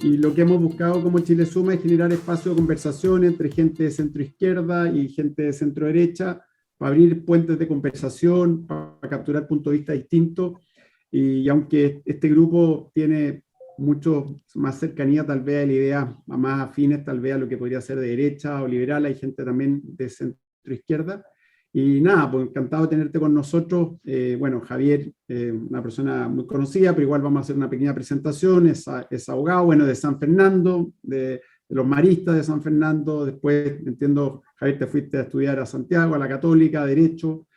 y lo que hemos buscado como Chile Suma es generar espacio de conversación entre gente de centro izquierda y gente de centro derecha, para abrir puentes de conversación, para capturar puntos de vista distintos. Y aunque este grupo tiene mucho más cercanía tal vez a la idea más afines tal vez a lo que podría ser de derecha o liberal, hay gente también de centro izquierda. Y nada, pues encantado de tenerte con nosotros. Bueno, Javier, una persona muy conocida, pero igual vamos a hacer una pequeña presentación. Es abogado, bueno, de San Fernando, de los maristas de San Fernando. Después, entiendo, Javier, te fuiste a estudiar a Santiago, a la Católica, Derecho.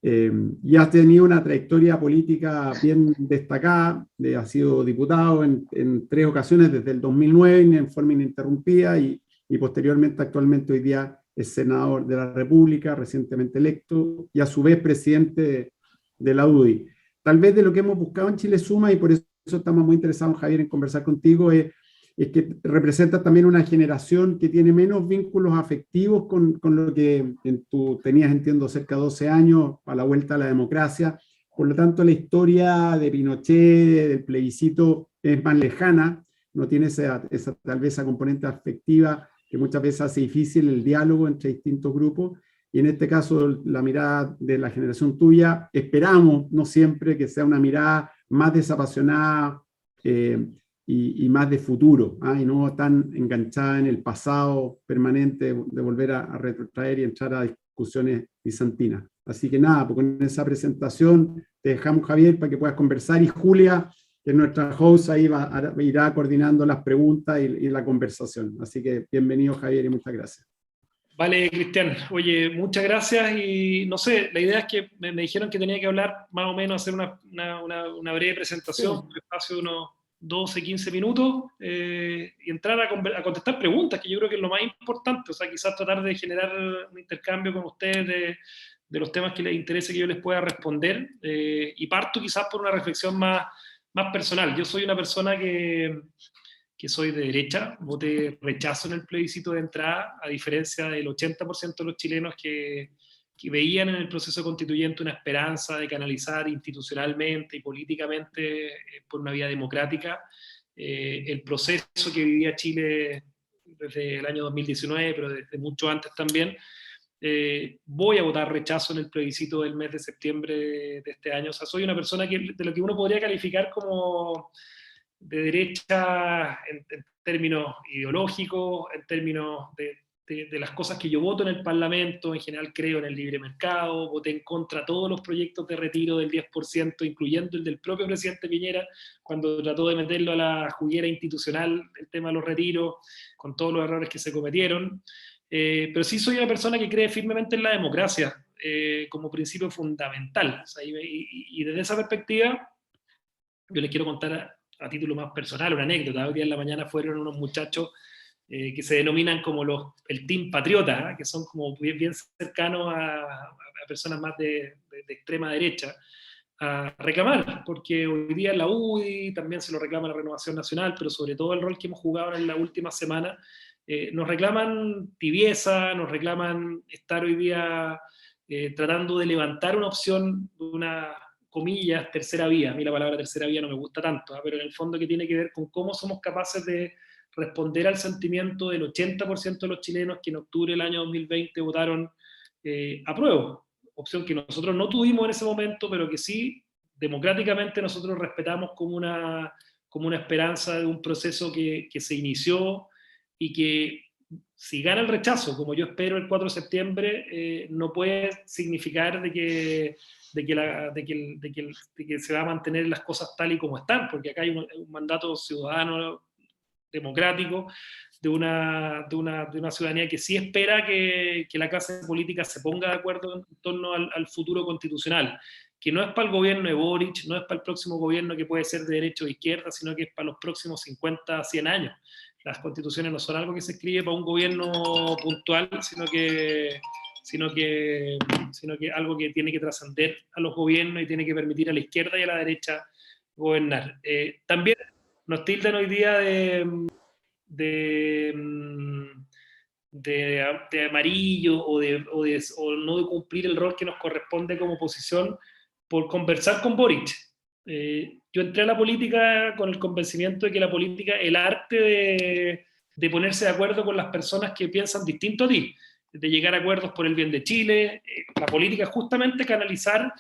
Y has tenido una trayectoria política bien destacada, has sido diputado en 3 ocasiones desde el 2009 en forma ininterrumpida y posteriormente actualmente hoy día es senador de la República, recientemente electo, y a su vez presidente de la UDI. Tal vez de lo que hemos buscado en Chile Suma, y por eso estamos muy interesados, Javier, en conversar contigo, es que representa también una generación que tiene menos vínculos afectivos con lo que tú tenías, entiendo, cerca de 12 años a la vuelta a la democracia. Por lo tanto, la historia de Pinochet, del plebiscito, es más lejana, no tiene tal vez esa componente afectiva que muchas veces hace difícil el diálogo entre distintos grupos. Y en este caso, la mirada de la generación tuya, esperamos, no siempre, que sea una mirada más desapasionada, y más de futuro, y no tan enganchada en el pasado permanente de volver a retrotraer y entrar a discusiones bizantinas. Así que nada, pues con esa presentación te dejamos, Javier, para que puedas conversar, y Julia, que es nuestra host, ahí irá coordinando las preguntas y la conversación. Así que bienvenido, Javier, y muchas gracias. Vale, Cristian. Oye, muchas gracias y no sé, la idea es que me dijeron que tenía que hablar más o menos, hacer una breve presentación, un espacio de unos 12, 15 minutos y entrar a contestar preguntas, que yo creo que es lo más importante. O sea, quizás tratar de generar un intercambio con ustedes de los temas que les interese que yo les pueda responder y parto quizás por una reflexión más personal. Yo soy una persona que soy de derecha, voté rechazo en el plebiscito de entrada, a diferencia del 80% de los chilenos que veían en el proceso constituyente una esperanza de canalizar institucionalmente y políticamente por una vía democrática el proceso que vivía Chile desde el año 2019, pero desde mucho antes también. Voy a votar rechazo en el plebiscito del mes de septiembre de este año. O sea, soy una persona de lo que uno podría calificar como de derecha en términos ideológicos, en términos de las cosas que yo voto en el Parlamento. En general creo en el libre mercado, voté en contra de todos los proyectos de retiro del 10%, incluyendo el del propio presidente Piñera, cuando trató de meterlo a la juguera institucional, el tema de los retiros, con todos los errores que se cometieron. Pero sí soy una persona que cree firmemente en la democracia como principio fundamental. O sea, y desde esa perspectiva, yo les quiero contar a título más personal una anécdota. Hoy día en la mañana fueron unos muchachos que se denominan como el Team Patriota, que son como bien cercanos a personas más de extrema derecha, a reclamar, porque hoy día en la UDI también se lo reclama la Renovación Nacional, pero sobre todo el rol que hemos jugado en la última semana, nos reclaman tibieza, nos reclaman estar hoy día tratando de levantar una opción, una comillas, tercera vía. A mí la palabra tercera vía no me gusta tanto, pero en el fondo que tiene que ver con cómo somos capaces de responder al sentimiento del 80% de los chilenos que en octubre del año 2020 votaron apruebo, opción que nosotros no tuvimos en ese momento, pero que sí, democráticamente nosotros respetamos como una esperanza de un proceso que se inició y que si gana el rechazo, como yo espero el 4 de septiembre, no puede significar de que se va a mantener las cosas tal y como están, porque acá hay un mandato ciudadano democrático de una ciudadanía que sí espera que la clase política se ponga de acuerdo en torno al futuro constitucional, que no es para el gobierno de Boric, no es para el próximo gobierno que puede ser de derecha o de izquierda, sino que es para los próximos 50, 100 años. Las constituciones no son algo que se escribe para un gobierno puntual, sino que algo que tiene que trascender a los gobiernos y tiene que permitir a la izquierda y a la derecha gobernar. También nos tildan hoy día de amarillo o no de cumplir el rol que nos corresponde como oposición por conversar con Boric. Yo entré a la política con el convencimiento de que la política, el arte de ponerse de acuerdo con las personas que piensan distinto a ti, de llegar a acuerdos por el bien de Chile. La política es justamente canalizar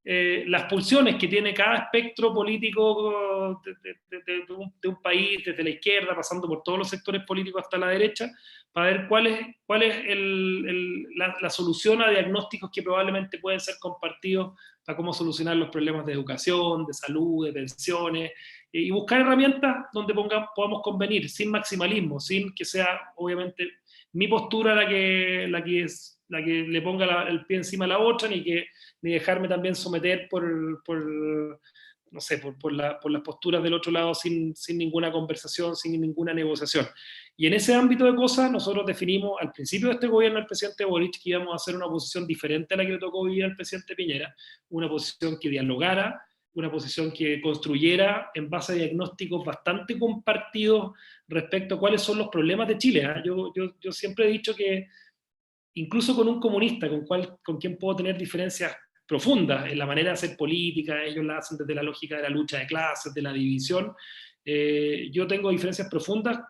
las pulsiones que tiene cada espectro político de un país, desde la izquierda, pasando por todos los sectores políticos hasta la derecha, para ver cuál es la solución a diagnósticos que probablemente pueden ser compartidos para cómo solucionar los problemas de educación, de salud, de pensiones, y buscar herramientas donde podamos convenir, sin maximalismo, sin que sea, obviamente, mi postura la que le ponga el pie encima a la otra, ni dejarme también someter no sé, por las posturas del otro lado sin ninguna conversación, sin ninguna negociación. Y en ese ámbito de cosas, nosotros definimos al principio de este gobierno del presidente Boric que íbamos a hacer una posición diferente a la que le tocó vivir al presidente Piñera, una posición que dialogara, una posición que construyera en base a diagnósticos bastante compartidos respecto a cuáles son los problemas de Chile. Yo siempre he dicho que incluso con un comunista con quien puedo tener diferencias profundas en la manera de hacer política, ellos la hacen desde la lógica de la lucha de clases, de la división, yo tengo diferencias profundas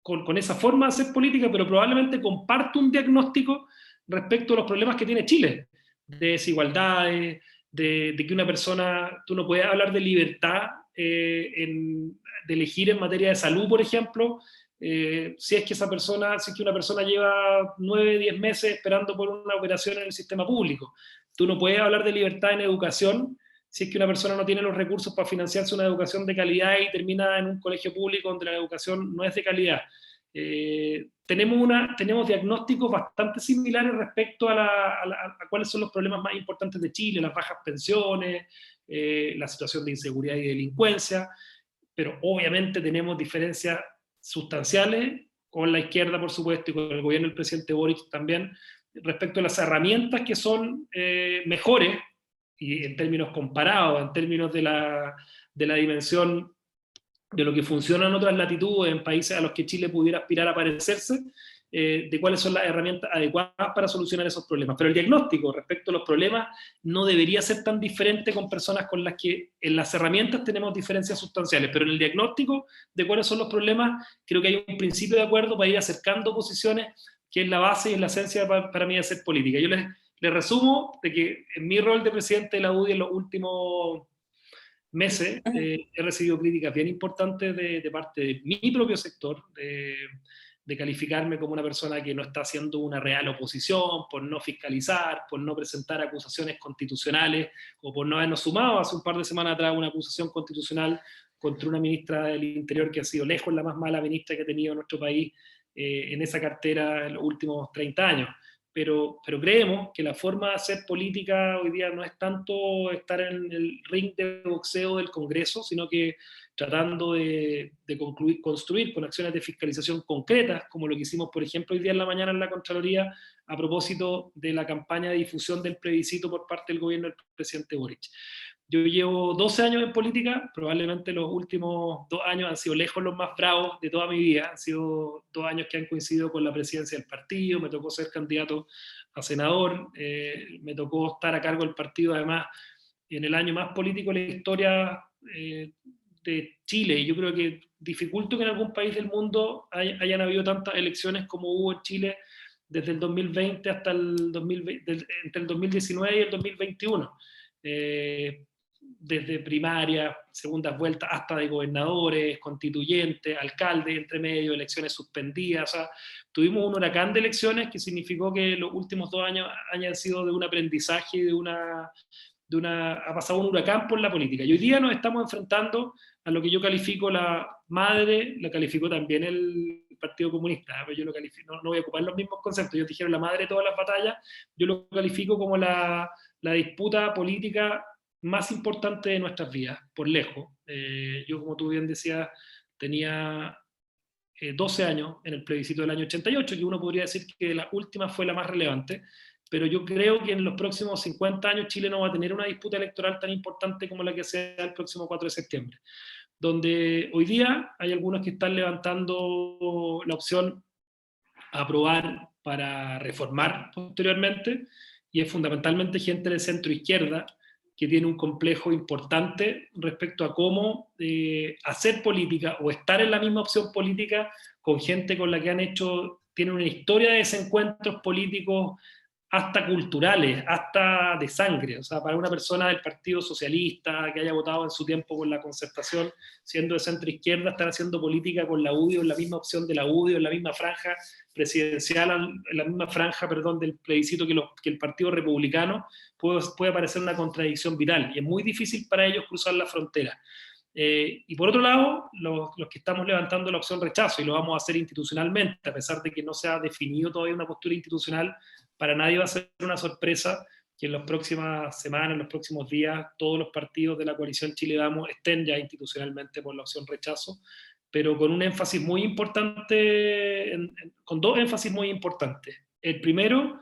con esa forma de hacer política, pero probablemente comparto un diagnóstico respecto a los problemas que tiene Chile, de desigualdades, de que una persona, tú no puedes hablar de libertad, de elegir en materia de salud, por ejemplo, si es que una persona lleva 9, 10 meses esperando por una operación en el sistema público. Tú no puedes hablar de libertad en educación si es que una persona no tiene los recursos para financiarse una educación de calidad y termina en un colegio público donde la educación no es de calidad. Tenemos diagnósticos bastante similares respecto a cuáles son los problemas más importantes de Chile, las bajas pensiones, la situación de inseguridad y delincuencia, pero obviamente tenemos diferencias sustanciales con la izquierda, por supuesto, y con el gobierno del presidente Boric también, respecto a las herramientas que son mejores, y en términos comparados, en términos de la dimensión de lo que funciona en otras latitudes, en países a los que Chile pudiera aspirar a parecerse, de cuáles son las herramientas adecuadas para solucionar esos problemas. Pero el diagnóstico respecto a los problemas no debería ser tan diferente con personas con las que en las herramientas tenemos diferencias sustanciales, pero en el diagnóstico de cuáles son los problemas, creo que hay un principio de acuerdo para ir acercando posiciones, que es la base y es la esencia para mí de hacer política. Yo les resumo de que en mi rol de presidente de la UDI en los últimos meses he recibido críticas bien importantes de parte de mi propio sector, de calificarme como una persona que no está haciendo una real oposición, por no fiscalizar, por no presentar acusaciones constitucionales, o por no habernos sumado hace un par de semanas atrás una acusación constitucional contra una ministra del Interior que ha sido lejos la más mala ministra que ha tenido nuestro país en esa cartera en los últimos 30 años. Pero creemos que la forma de hacer política hoy día no es tanto estar en el ring de boxeo del Congreso, sino que tratando de construir con acciones de fiscalización concretas, como lo que hicimos, por ejemplo, hoy día en la mañana en la Contraloría, a propósito de la campaña de difusión del plebiscito por parte del gobierno del presidente Boric. Yo llevo 12 años en política, probablemente los últimos 2 años han sido lejos los más bravos de toda mi vida, han sido 2 años que han coincidido con la presidencia del partido, me tocó ser candidato a senador, me tocó estar a cargo del partido además en el año más político de la historia de Chile, y yo creo que dificulto que en algún país del mundo hayan habido tantas elecciones como hubo en Chile desde el 2020 hasta entre el 2019 y el 2021. Desde primarias, segundas vueltas, hasta de gobernadores, constituyentes, alcaldes, entre medio, elecciones suspendidas. O sea, tuvimos un huracán de elecciones que significó que los últimos 2 años hayan sido de un aprendizaje, ha pasado un huracán por la política. Y hoy día nos estamos enfrentando a lo que yo califico la madre, la calificó también el Partido Comunista, pero yo lo califico, no voy a ocupar los mismos conceptos, ellos dijeron la madre de todas las batallas, yo lo califico como la disputa política más importante de nuestras vidas, por lejos. Yo, como tú bien decías, tenía 12 años en el plebiscito del año 88, que uno podría decir que la última fue la más relevante, pero yo creo que en los próximos 50 años Chile no va a tener una disputa electoral tan importante como la que sea el próximo 4 de septiembre, donde hoy día hay algunos que están levantando la opción a aprobar para reformar posteriormente, y es fundamentalmente gente de centro izquierda, que tiene un complejo importante respecto a cómo hacer política o estar en la misma opción política con gente con la que tienen una historia de desencuentros políticos hasta culturales, hasta de sangre. O sea, para una persona del Partido Socialista que haya votado en su tiempo por la Concertación, siendo de centro izquierda, estar haciendo política con la UDI, en la misma opción de la UDI, en la misma franja presidencial, en la misma franja, perdón, del plebiscito que el Partido Republicano, puede parecer una contradicción vital, y es muy difícil para ellos cruzar la frontera. Y por otro lado, los que estamos levantando la opción rechazo, y lo vamos a hacer institucionalmente, a pesar de que no se ha definido todavía una postura institucional, para nadie va a ser una sorpresa que en las próximas semanas, en los próximos días, todos los partidos de la coalición Chile Vamos estén ya institucionalmente por la opción rechazo, pero con un énfasis muy importante, con dos énfasis muy importantes. El primero,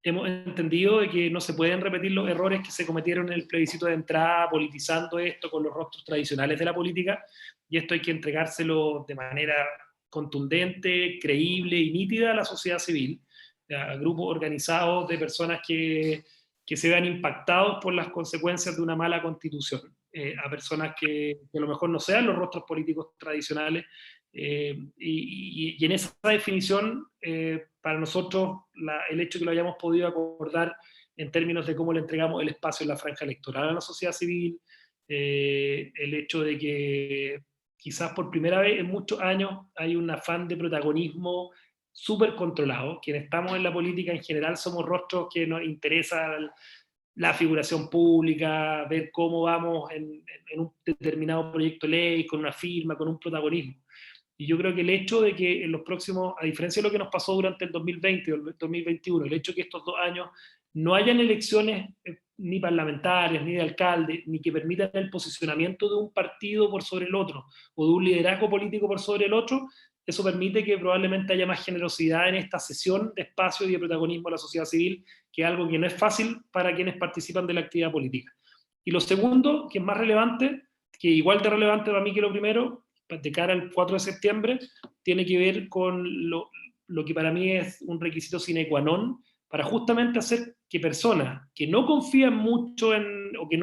hemos entendido de que no se pueden repetir los errores que se cometieron en el plebiscito de entrada, politizando esto con los rostros tradicionales de la política, y esto hay que entregárselo de manera contundente, creíble y nítida a la sociedad civil, a grupos organizados de personas que se vean impactados por las consecuencias de una mala constitución, a personas que a lo mejor no sean los rostros políticos tradicionales, y en esa definición, para nosotros, el hecho de que lo hayamos podido acordar en términos de cómo le entregamos el espacio en la franja electoral a la sociedad civil, el hecho de que quizás por primera vez en muchos años hay un afán de protagonismo súper controlado. Quienes estamos en la política en general somos rostros que nos interesa la figuración pública, ver cómo vamos en un determinado proyecto de ley, con una firma, con un protagonismo. Y yo creo que el hecho de que en los próximos, a diferencia de lo que nos pasó durante el 2020 o el 2021, el hecho de que estos 2 años no hayan elecciones ni parlamentarias, ni de alcalde, ni que permitan el posicionamiento de un partido por sobre el otro, o de un liderazgo político por sobre el otro, eso permite que probablemente haya más generosidad en esta cesión de espacio y de protagonismo a la sociedad civil, que es algo que no es fácil para quienes participan de la actividad política. Y lo segundo, que es más relevante, que igual de relevante para mí que lo primero, de cara al 4 de septiembre, tiene que ver con lo que para mí es un requisito sine qua non, para justamente hacer que personas que no confían mucho o que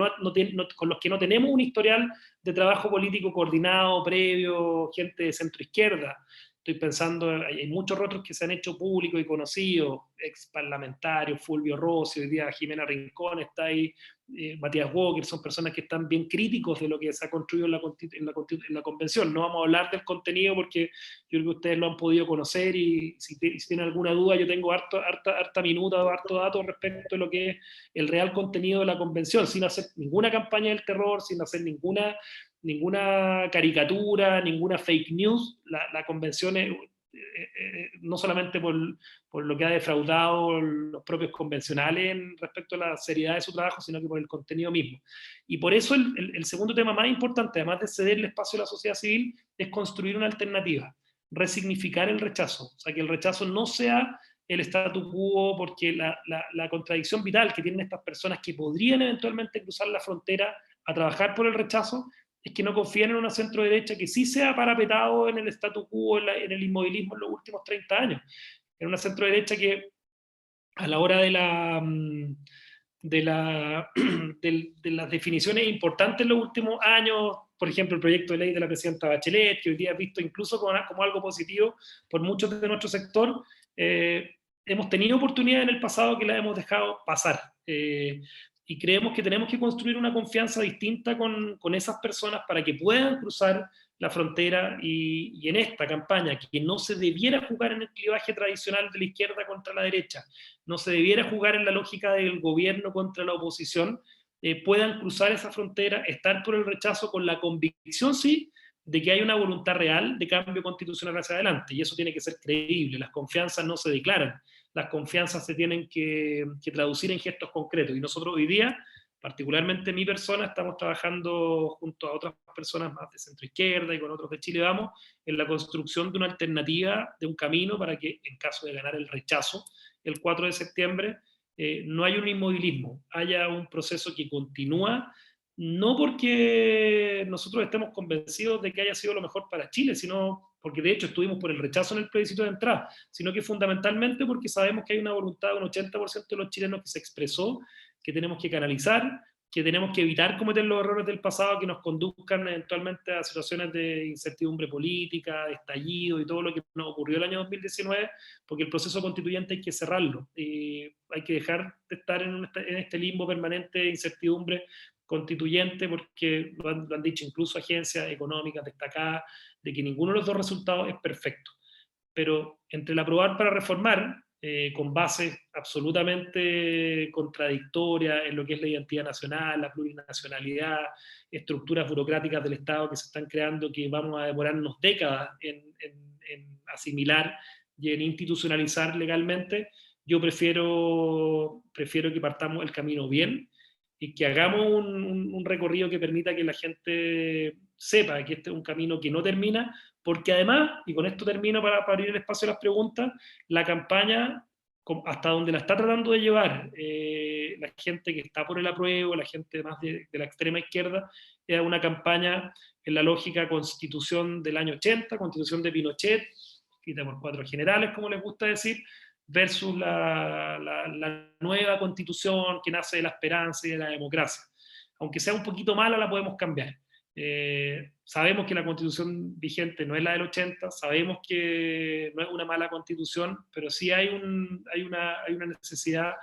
con los que no tenemos un historial de trabajo político coordinado, previo, gente de centro izquierda, estoy pensando, hay muchos rostros que se han hecho públicos y conocidos, ex parlamentarios, Fulvio Rossi, hoy día Jimena Rincón está ahí, Matías Walker, son personas que están bien críticos de lo que se ha construido en la convención. No vamos a hablar del contenido porque yo creo que ustedes lo han podido conocer, y si tienen alguna duda, yo tengo harta minuta o harto dato respecto de lo que es el real contenido de la convención, sin hacer ninguna campaña del terror, sin hacer ninguna caricatura, ninguna fake news. La convención es, no solamente por lo que ha defraudado los propios convencionales respecto a la seriedad de su trabajo, sino que por el contenido mismo. Y por eso el segundo tema más importante, además de ceder el espacio a la sociedad civil, es construir una alternativa, resignificar el rechazo, o sea, que el rechazo no sea el statu quo, porque la contradicción vital que tienen estas personas que podrían eventualmente cruzar la frontera a trabajar por el rechazo, es que no confían en una centro derecha que sí se ha parapetado en el statu quo, en el inmovilismo en los últimos 30 años. En una centro derecha que a la hora de las definiciones importantes en los últimos años, por ejemplo, el proyecto de ley de la presidenta Bachelet, que hoy día es visto incluso como algo positivo por muchos de nuestro sector, hemos tenido oportunidades en el pasado que las hemos dejado pasar. Y creemos que tenemos que construir una confianza distinta con esas personas para que puedan cruzar la frontera, y en esta campaña, que no se debiera jugar en el clivaje tradicional de la izquierda contra la derecha, no se debiera jugar en la lógica del gobierno contra la oposición, puedan cruzar esa frontera, estar por el rechazo con la convicción, sí, de que hay una voluntad real de cambio constitucional hacia adelante, y eso tiene que ser creíble. Las confianzas no se declaran, las confianzas se tienen que traducir en gestos concretos, y nosotros hoy día, particularmente mi persona, estamos trabajando junto a otras personas más de centro izquierda y con otros de Chile Vamos, en la construcción de una alternativa, de un camino para que, en caso de ganar el rechazo el 4 de septiembre, no haya un inmovilismo, haya un proceso que continúa, no porque nosotros estemos convencidos de que haya sido lo mejor para Chile, sino porque de hecho estuvimos por el rechazo en el plebiscito de entrada, sino que fundamentalmente porque sabemos que hay una voluntad de un 80% de los chilenos que se expresó, que tenemos que canalizar, que tenemos que evitar cometer los errores del pasado que nos conduzcan eventualmente a situaciones de incertidumbre política, de estallido y todo lo que nos ocurrió el año 2019, porque el proceso constituyente hay que cerrarlo. Hay que dejar de estar en este limbo permanente de incertidumbre constituyente, porque lo han dicho incluso agencias económicas destacadas, de que ninguno de los dos resultados es perfecto. Pero entre el aprobar para reformar, con bases absolutamente contradictorias en lo que es la identidad nacional, la plurinacionalidad, estructuras burocráticas del Estado que se están creando, que vamos a demorarnos décadas en asimilar y en institucionalizar legalmente, yo prefiero que partamos el camino bien y que hagamos un recorrido que permita que la gente sepa que este es un camino que no termina, porque además, y con esto termino para abrir el espacio a las preguntas, la campaña, hasta donde la está tratando de llevar la gente que está por el apruebo, la gente más de la extrema izquierda, era una campaña en la lógica constitución del año 80, constitución de Pinochet, escrita por 4 generales, como les gusta decir, versus la nueva constitución que nace de la esperanza y de la democracia. Aunque sea un poquito mala, la podemos cambiar. Sabemos que la constitución vigente no es la del 80, sabemos que no es una mala constitución, pero sí hay una necesidad,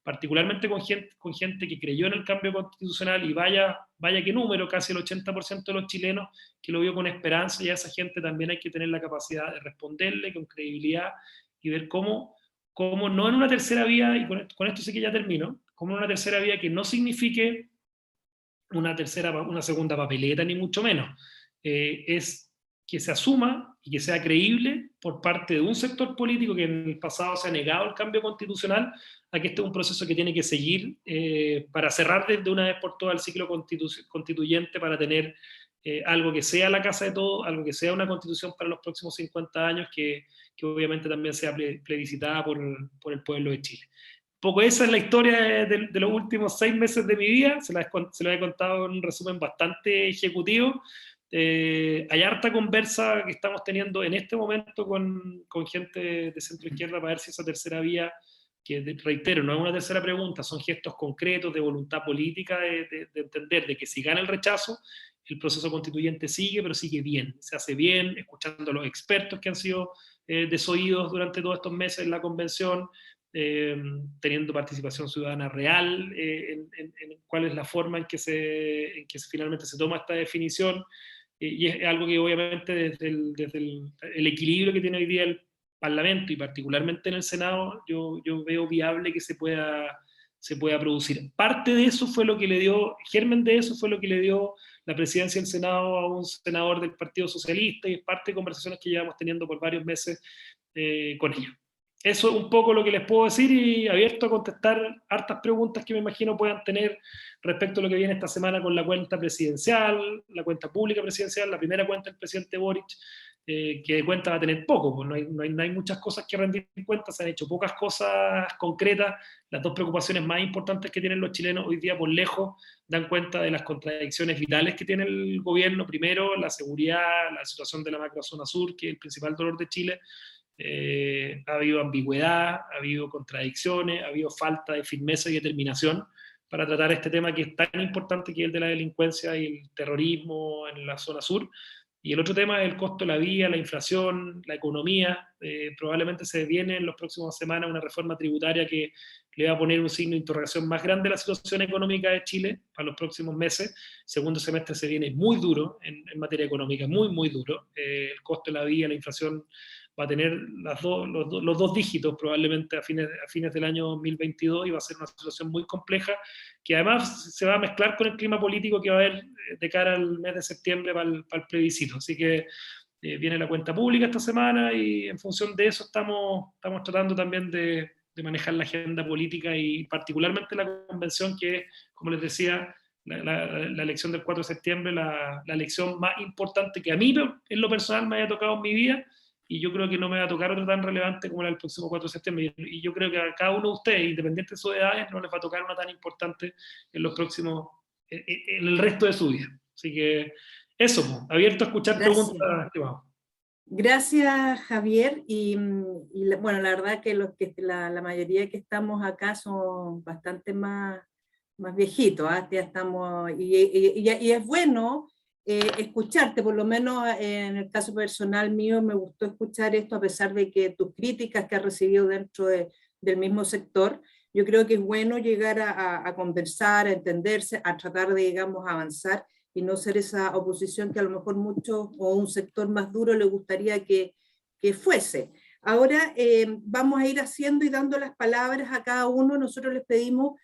particularmente con gente que creyó en el cambio constitucional, y vaya qué número, casi el 80% de los chilenos que lo vio con esperanza, y a esa gente también hay que tener la capacidad de responderle con credibilidad y ver cómo no en una tercera vía, y con esto sí que ya termino, como en una tercera vía que no signifique una segunda papeleta, ni mucho menos. Es que se asuma y que sea creíble por parte de un sector político que en el pasado se ha negado el cambio constitucional, a que este es un proceso que tiene que seguir para cerrar de una vez por todas el ciclo constituyente, para tener algo que sea la casa de todos, algo que sea una constitución para los próximos 50 años, que obviamente también sea plebiscitada por el pueblo de Chile. Poco esa es la historia de los últimos 6 meses de mi vida, se la he contado en un resumen bastante ejecutivo. Hay harta conversa que estamos teniendo en este momento con gente de centro izquierda para ver si esa tercera vía, que reitero, no es una tercera pregunta, son gestos concretos de voluntad política, de entender de que si gana el rechazo, el proceso constituyente sigue, pero sigue bien, se hace bien, escuchando a los expertos que han sido desoídos durante todos estos meses en la convención, teniendo participación ciudadana real en cuál es la forma en que finalmente se toma esta definición, y es algo que obviamente desde el equilibrio que tiene hoy día el Parlamento y particularmente en el Senado, yo veo viable que se pueda producir. Parte de eso fue lo que le dio, germen de eso fue lo que le dio la presidencia del Senado a un senador del Partido Socialista, y es parte de conversaciones que llevamos teniendo por varios meses con ellos. Eso es un poco lo que les puedo decir, y abierto a contestar hartas preguntas que me imagino puedan tener respecto a lo que viene esta semana con la cuenta presidencial, la cuenta pública presidencial, la primera cuenta del presidente Boric, que de cuenta va a tener poco, pues no hay muchas cosas que rendir en cuenta, se han hecho pocas cosas concretas. Las dos preocupaciones más importantes que tienen los chilenos hoy día por lejos dan cuenta de las contradicciones vitales que tiene el gobierno. Primero, la seguridad, la situación de la macrozona sur, que es el principal dolor de Chile. Ha habido ambigüedad, ha habido contradicciones, ha habido falta de firmeza y determinación para tratar este tema que es tan importante, que es el de la delincuencia y el terrorismo en la zona sur. Y el otro tema es el costo de la vida, la inflación, la economía. Probablemente se viene en las próximas semanas una reforma tributaria que le va a poner un signo de interrogación más grande a la situación económica de Chile para los próximos meses. El segundo semestre se viene muy duro en materia económica, muy duro. El costo de la vida, la inflación va a tener los dos dígitos probablemente a fines del año 2022, y va a ser una situación muy compleja, que además se va a mezclar con el clima político que va a haber de cara al mes de septiembre para el plebiscito. Así que viene la cuenta pública esta semana, y en función de eso estamos tratando también de manejar la agenda política, y particularmente la convención, que, como les decía, la elección del 4 de septiembre, la elección más importante que a mí en lo personal me haya tocado en mi vida, y yo creo que no me va a tocar otra tan relevante como la del próximo 4 de septiembre, y yo creo que a cada uno de ustedes, independiente de sus edades, no les va a tocar una tan importante en los próximos, en el resto de su vida. Así que eso, abierto a escuchar preguntas. Gracias, Javier, bueno, la verdad que la mayoría que estamos acá son bastante más más viejito, ¿ah? Ya estamos, y es bueno escucharte, por lo menos en el caso personal mío me gustó escuchar esto a pesar de que tus críticas que has recibido dentro del mismo sector, yo creo que es bueno llegar a conversar, a entenderse, a tratar de, digamos, avanzar y no ser esa oposición que a lo mejor muchos o un sector más duro le gustaría que fuese. Ahora vamos a ir haciendo y dando las palabras a cada uno. Nosotros les pedimos,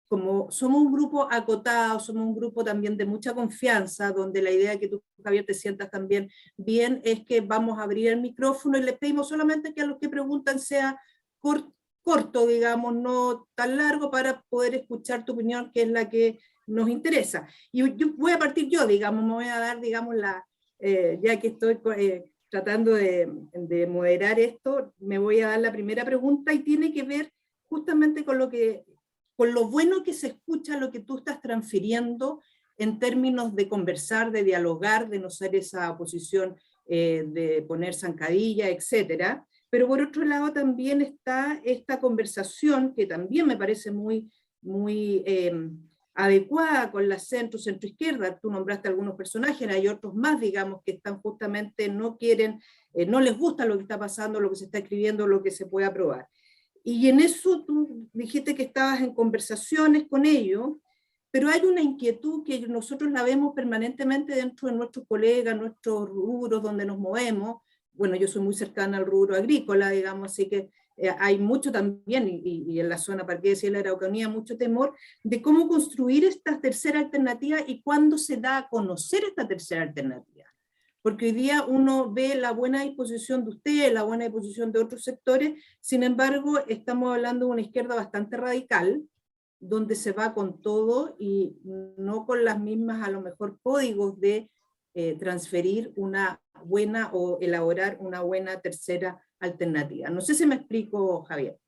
como somos un grupo acotado, somos un grupo también de mucha confianza, donde la idea que tú, Javier, te sientas también bien, es que vamos a abrir el micrófono y les pedimos solamente que a los que preguntan sea corto, digamos, no tan largo, para poder escuchar tu opinión, que es la que nos interesa. Y yo voy a partir yo, digamos, me voy a dar, digamos, ya que estoy tratando de moderar esto, me voy a dar la primera pregunta y tiene que ver justamente con lo bueno que se escucha lo que tú estás transfiriendo en términos de conversar, de dialogar, de no ser esa oposición de poner zancadilla, etcétera. Pero por otro lado también está esta conversación que también me parece muy adecuada con la centro-izquierda. Tú nombraste algunos personajes, hay otros más, digamos, que están justamente, no quieren, no les gusta lo que está pasando, lo que se está escribiendo, lo que se puede aprobar. Y en eso tú dijiste que estabas en conversaciones con ellos, pero hay una inquietud que nosotros la vemos permanentemente dentro de nuestros colegas, nuestros rubros donde nos movemos. Bueno, yo soy muy cercana al rubro agrícola, digamos, así que hay mucho también, y en la zona, para qué decir la Araucanía, mucho temor de cómo construir esta tercera alternativa y cuándo se da a conocer esta tercera alternativa. Porque hoy día uno ve la buena disposición de ustedes, la buena disposición de otros sectores, sin embargo, estamos hablando de una izquierda bastante radical, donde se va con todo y no con las mismas, a lo mejor, códigos de transferir una buena o elaborar una buena tercera alternativa. No sé si me explico, Javier.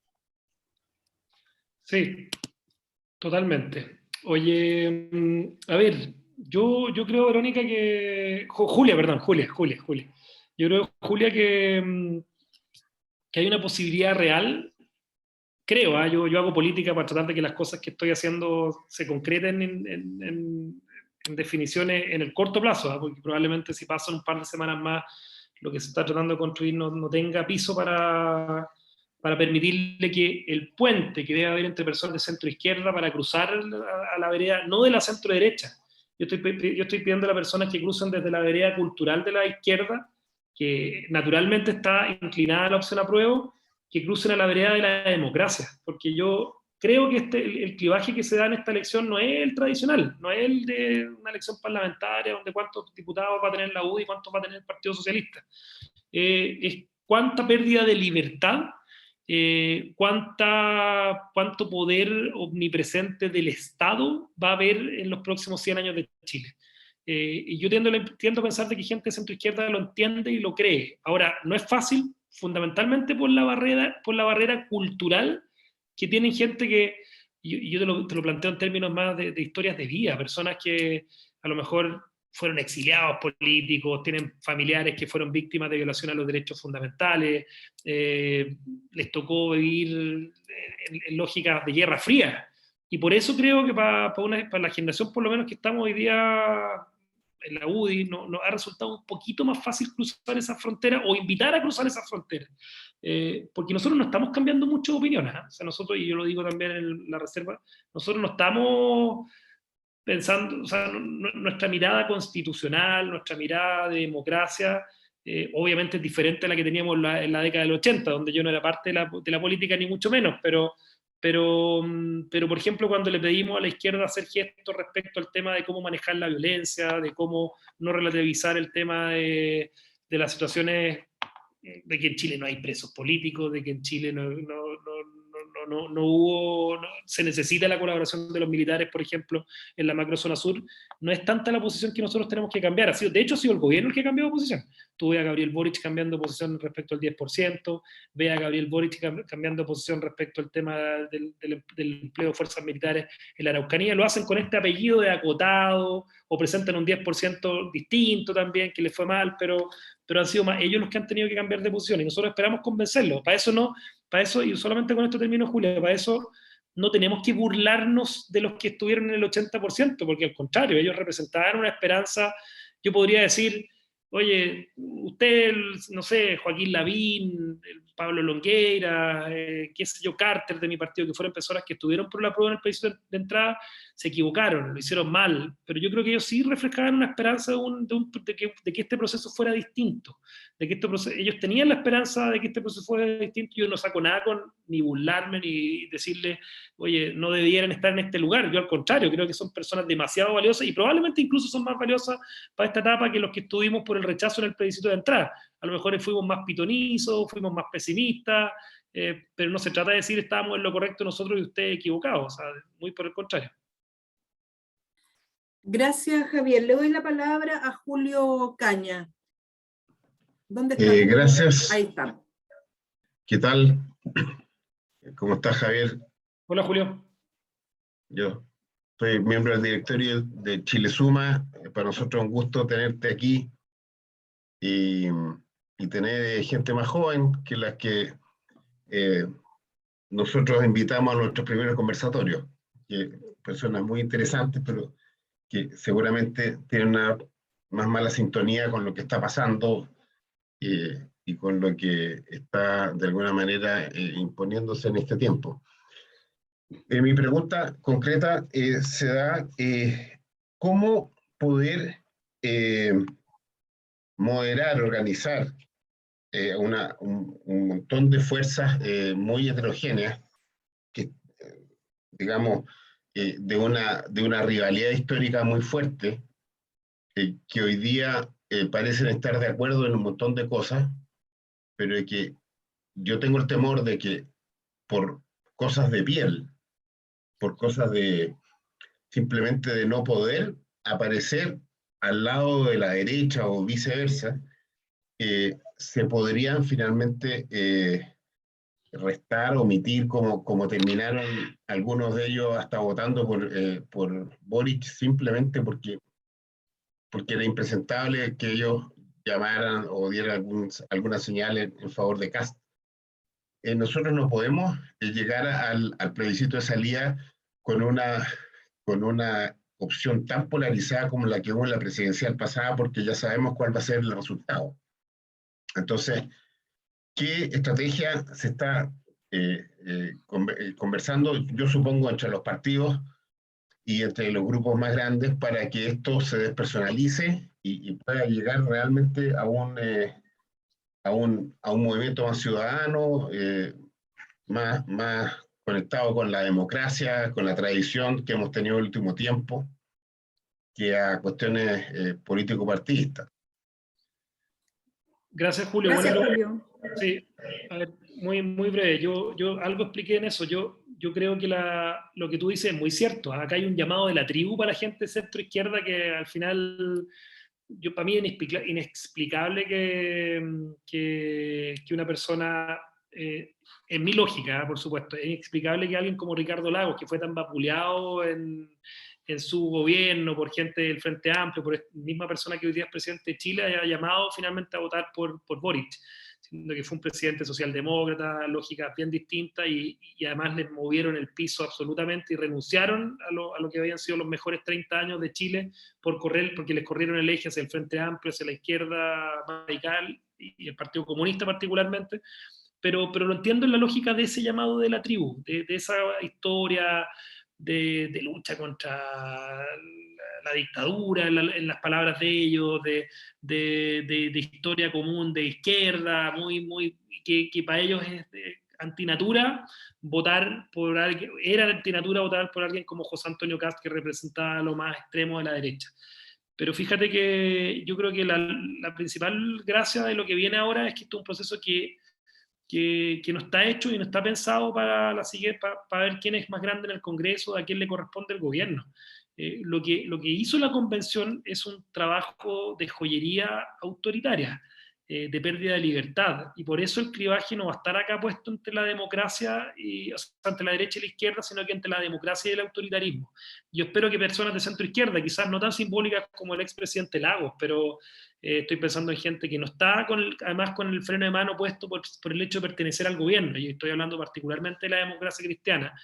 Sí, totalmente. Oye, a ver, yo creo, Verónica, que... Julia, perdón, Julia. Yo creo, Julia, que hay una posibilidad real, creo, yo hago política para tratar de que las cosas que estoy haciendo se concreten en definiciones en el corto plazo, porque probablemente si pasan un par de semanas más, lo que se está tratando de construir no tenga piso para permitirle que el puente que debe haber entre personas de centro izquierda para cruzar a la vereda, no de la centro derecha. Yo estoy pidiendo a las personas que cruzan desde la vereda cultural de la izquierda, que naturalmente está inclinada a la opción apruebo, que crucen a la vereda de la democracia, porque yo creo que el clivaje que se da en esta elección no es el tradicional, no es el de una elección parlamentaria donde cuántos diputados va a tener la UDI y cuántos va a tener el Partido Socialista. Es cuánta pérdida de libertad, cuánto poder omnipresente del Estado va a haber en los próximos 100 años de Chile. Y yo tiendo a pensar de que gente de centro-izquierda lo entiende y lo cree. Ahora, no es fácil, fundamentalmente por la barrera cultural que tienen gente que, y yo te lo planteo en términos más de historias de vida, personas que a lo mejor fueron exiliados políticos, tienen familiares que fueron víctimas de violación a los derechos fundamentales, les tocó vivir en lógicas de guerra fría. Y por eso creo que para la generación, por lo menos que estamos hoy día en la UDI, nos ha resultado un poquito más fácil cruzar esa frontera o invitar a cruzar esa frontera. Porque nosotros no estamos cambiando mucho de opiniones. O sea, nosotros, y yo lo digo también en la reserva, nosotros no estamos pensando, o sea, nuestra mirada constitucional, nuestra mirada de democracia, obviamente es diferente a la que teníamos en la década del 80, donde yo no era parte de la política ni mucho menos, pero por ejemplo, cuando le pedimos a la izquierda hacer gestos respecto al tema de cómo manejar la violencia, de cómo no relativizar el tema de las situaciones de que en Chile no hay presos políticos, de que en Chile se necesita la colaboración de los militares, por ejemplo, en la macrozona sur, no es tanta la posición que nosotros tenemos que cambiar. De hecho, ha sido el gobierno el que ha cambiado de posición. Tú ve a Gabriel Boric cambiando de posición respecto al 10%, ve a Gabriel Boric cambiando de posición respecto al tema del empleo de fuerzas militares en la Araucanía. Lo hacen con este apellido de acotado, o presentan un 10% distinto también, que les fue mal, pero han sido más ellos los que han tenido que cambiar de posición, y nosotros esperamos convencerlos. Para eso, y solamente con esto termino, Julia, para eso no tenemos que burlarnos de los que estuvieron en el 80%, porque al contrario, ellos representaban una esperanza. Yo podría decir, oye, usted, no sé, Joaquín Lavín, Pablo Longueira, qué sé yo, Carter de mi partido, que fueron personas que estuvieron por la prueba en el plebiscito de entrada, se equivocaron, lo hicieron mal, pero yo creo que ellos sí reflejaban una esperanza de que este proceso fuera distinto, de que este proceso, ellos tenían la esperanza de que este proceso fuera distinto. Yo no saco nada con ni burlarme ni decirle, oye, no debieran estar en este lugar. Yo al contrario, creo que son personas demasiado valiosas y probablemente incluso son más valiosas para esta etapa que los que estuvimos por el rechazo en el plebiscito de entrada. A lo mejor fuimos más pitonizos, fuimos más pesimistas, pero no se trata de decir estábamos en lo correcto nosotros y ustedes equivocados, o sea, muy por el contrario. Gracias, Javier. Le doy la palabra a Julio Caña. ¿Dónde está? Gracias. Ahí está. ¿Qué tal? ¿Cómo estás, Javier? Hola, Julio. Yo soy miembro del directorio de Chile Suma. Para nosotros es un gusto tenerte aquí y tener gente más joven que las que nosotros invitamos a nuestros primeros conversatorios. Personas muy interesantes, pero que seguramente tienen una más mala sintonía con lo que está pasando y con lo que está de alguna manera imponiéndose en este tiempo. Mi pregunta concreta se da, ¿cómo poder moderar, organizar un montón de fuerzas muy heterogéneas, que, digamos, de una rivalidad histórica muy fuerte, que hoy día parecen estar de acuerdo en un montón de cosas, pero que yo tengo el temor de que por cosas de piel, por cosas simplemente de no poder aparecer al lado de la derecha o viceversa, se podrían finalmente restar, omitir, como terminaron algunos de ellos hasta votando por Boric, simplemente porque era impresentable que ellos llamaran o dieran alguna señal en favor de Kast. Nosotros no podemos llegar al plebiscito de salida con una opción tan polarizada como la que hubo en la presidencial pasada, porque ya sabemos cuál va a ser el resultado. Entonces, ¿qué estrategia se está conversando, yo supongo, entre los partidos y entre los grupos más grandes para que esto se despersonalice y pueda llegar realmente a un movimiento más ciudadano, más conectado con la democracia, con la tradición que hemos tenido el último tiempo, que a cuestiones político-partidistas? Gracias, Julio. Gracias, bueno, Julio. Sí, a ver, muy breve. Yo algo expliqué en eso. Yo creo que lo que tú dices es muy cierto. Acá hay un llamado de la tribu para la gente de centro izquierda que al final, para mí es inexplicable que una persona, en mi lógica, por supuesto, es inexplicable que alguien como Ricardo Lagos, que fue tan vapuleado en su gobierno por gente del Frente Amplio, por esta misma persona que hoy día es presidente de Chile, haya llamado finalmente a votar por Boric, siendo que fue un presidente socialdemócrata, lógicas bien distintas, y además les movieron el piso absolutamente y renunciaron a lo que habían sido los mejores 30 años de Chile porque les corrieron el eje hacia el Frente Amplio, hacia la izquierda radical y el Partido Comunista particularmente. Pero lo entiendo en la lógica de ese llamado de la tribu, de esa historia de lucha contra la dictadura, en las palabras de ellos, de historia común de izquierda, que para ellos es antinatura votar por alguien, era antinatura votar por alguien como José Antonio Kast, que representaba lo más extremo de la derecha. Pero fíjate que yo creo que la principal gracia de lo que viene ahora es que esto es un proceso que no está hecho y no está pensado para la siguiente, para ver quién es más grande en el Congreso, a quién le corresponde el gobierno. Lo que hizo la convención es un trabajo de joyería autoritaria, de pérdida de libertad, y por eso el clivaje no va a estar acá puesto entre la democracia, o sea, entre la derecha y la izquierda, sino que entre la democracia y el autoritarismo. Yo espero que personas de centro izquierda, quizás no tan simbólicas como el expresidente Lagos, pero estoy pensando en gente que no está además con el freno de mano puesto por el hecho de pertenecer al gobierno, y estoy hablando particularmente de la democracia cristiana,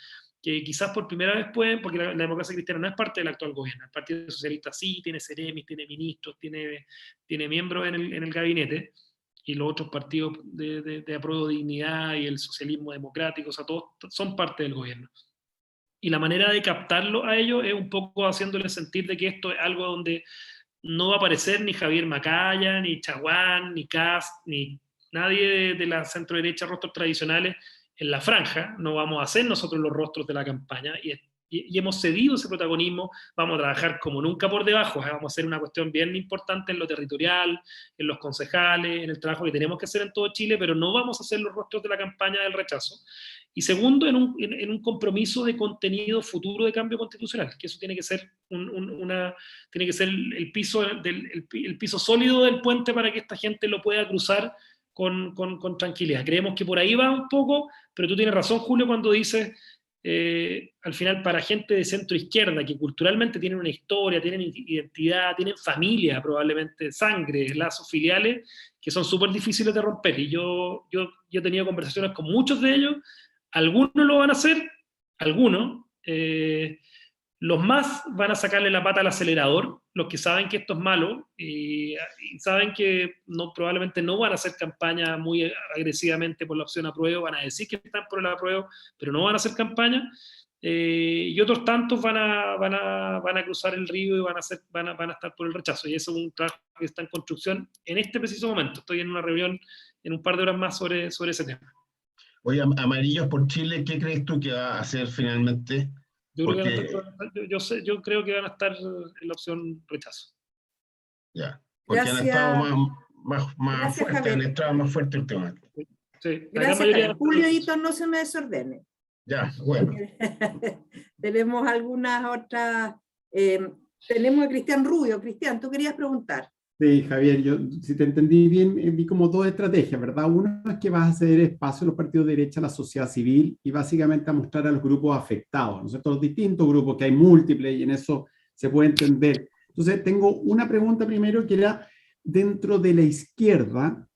que quizás por primera vez pueden, porque la democracia cristiana no es parte del actual gobierno, el Partido Socialista sí, tiene seremis, tiene ministros, tiene miembros en el gabinete, y los otros partidos de apruebo de dignidad y el socialismo democrático, o sea, todos son parte del gobierno. Y la manera de captarlo a ellos es un poco haciéndoles sentir de que esto es algo donde no va a aparecer ni Javier Macaya, ni Chaguán, ni Kast, ni nadie de la centro derecha, rostros tradicionales en la franja. No vamos a hacer nosotros los rostros de la campaña, y hemos cedido ese protagonismo. Vamos a trabajar como nunca por debajo, vamos a hacer una cuestión bien importante en lo territorial, en los concejales, en el trabajo que tenemos que hacer en todo Chile, pero no vamos a hacer los rostros de la campaña del rechazo. Y segundo, en un compromiso de contenido futuro de cambio constitucional, que eso tiene que ser, tiene que ser el piso sólido del puente para que esta gente lo pueda cruzar con tranquilidad. Creemos que por ahí va un poco, pero tú tienes razón, Julio, cuando dices, al final, para gente de centro izquierda, que culturalmente tienen una historia, tienen identidad, tienen familia, probablemente sangre, lazos filiales, que son súper difíciles de romper. Y yo he tenido conversaciones con muchos de ellos. Algunos lo van a hacer, algunos. Los más van a sacarle la pata al acelerador, los que saben que esto es malo y saben que probablemente no van a hacer campaña muy agresivamente por la opción apruebo, van a decir que están por el apruebo, pero no van a hacer campaña. Y otros tantos van a cruzar el río y van a estar por el rechazo. Y eso es un trabajo que está en construcción en este preciso momento. Estoy en una reunión en un par de horas más sobre ese tema. Oye, Amarillos por Chile, ¿qué crees tú que va a hacer finalmente? Yo creo que van a estar en la opción rechazo. Ya, porque Gracias. han estado más Gracias, fuertes, Javier. han entrado más fuertes últimamente. Sí, Gracias, Javier. Julio Hito, no se me desordene. Ya, bueno. Tenemos algunas otras. Tenemos a Cristian Rubio. Cristian, tú querías preguntar. Sí, Javier, yo, si te entendí bien, vi como dos estrategias, ¿verdad? Una es que vas a hacer espacio a los partidos de derecha, a la sociedad civil, y básicamente a mostrar a los grupos afectados, ¿no es cierto? Los distintos grupos, que hay múltiples, y en eso se puede entender. Entonces, tengo una pregunta primero, que era, dentro de la izquierda,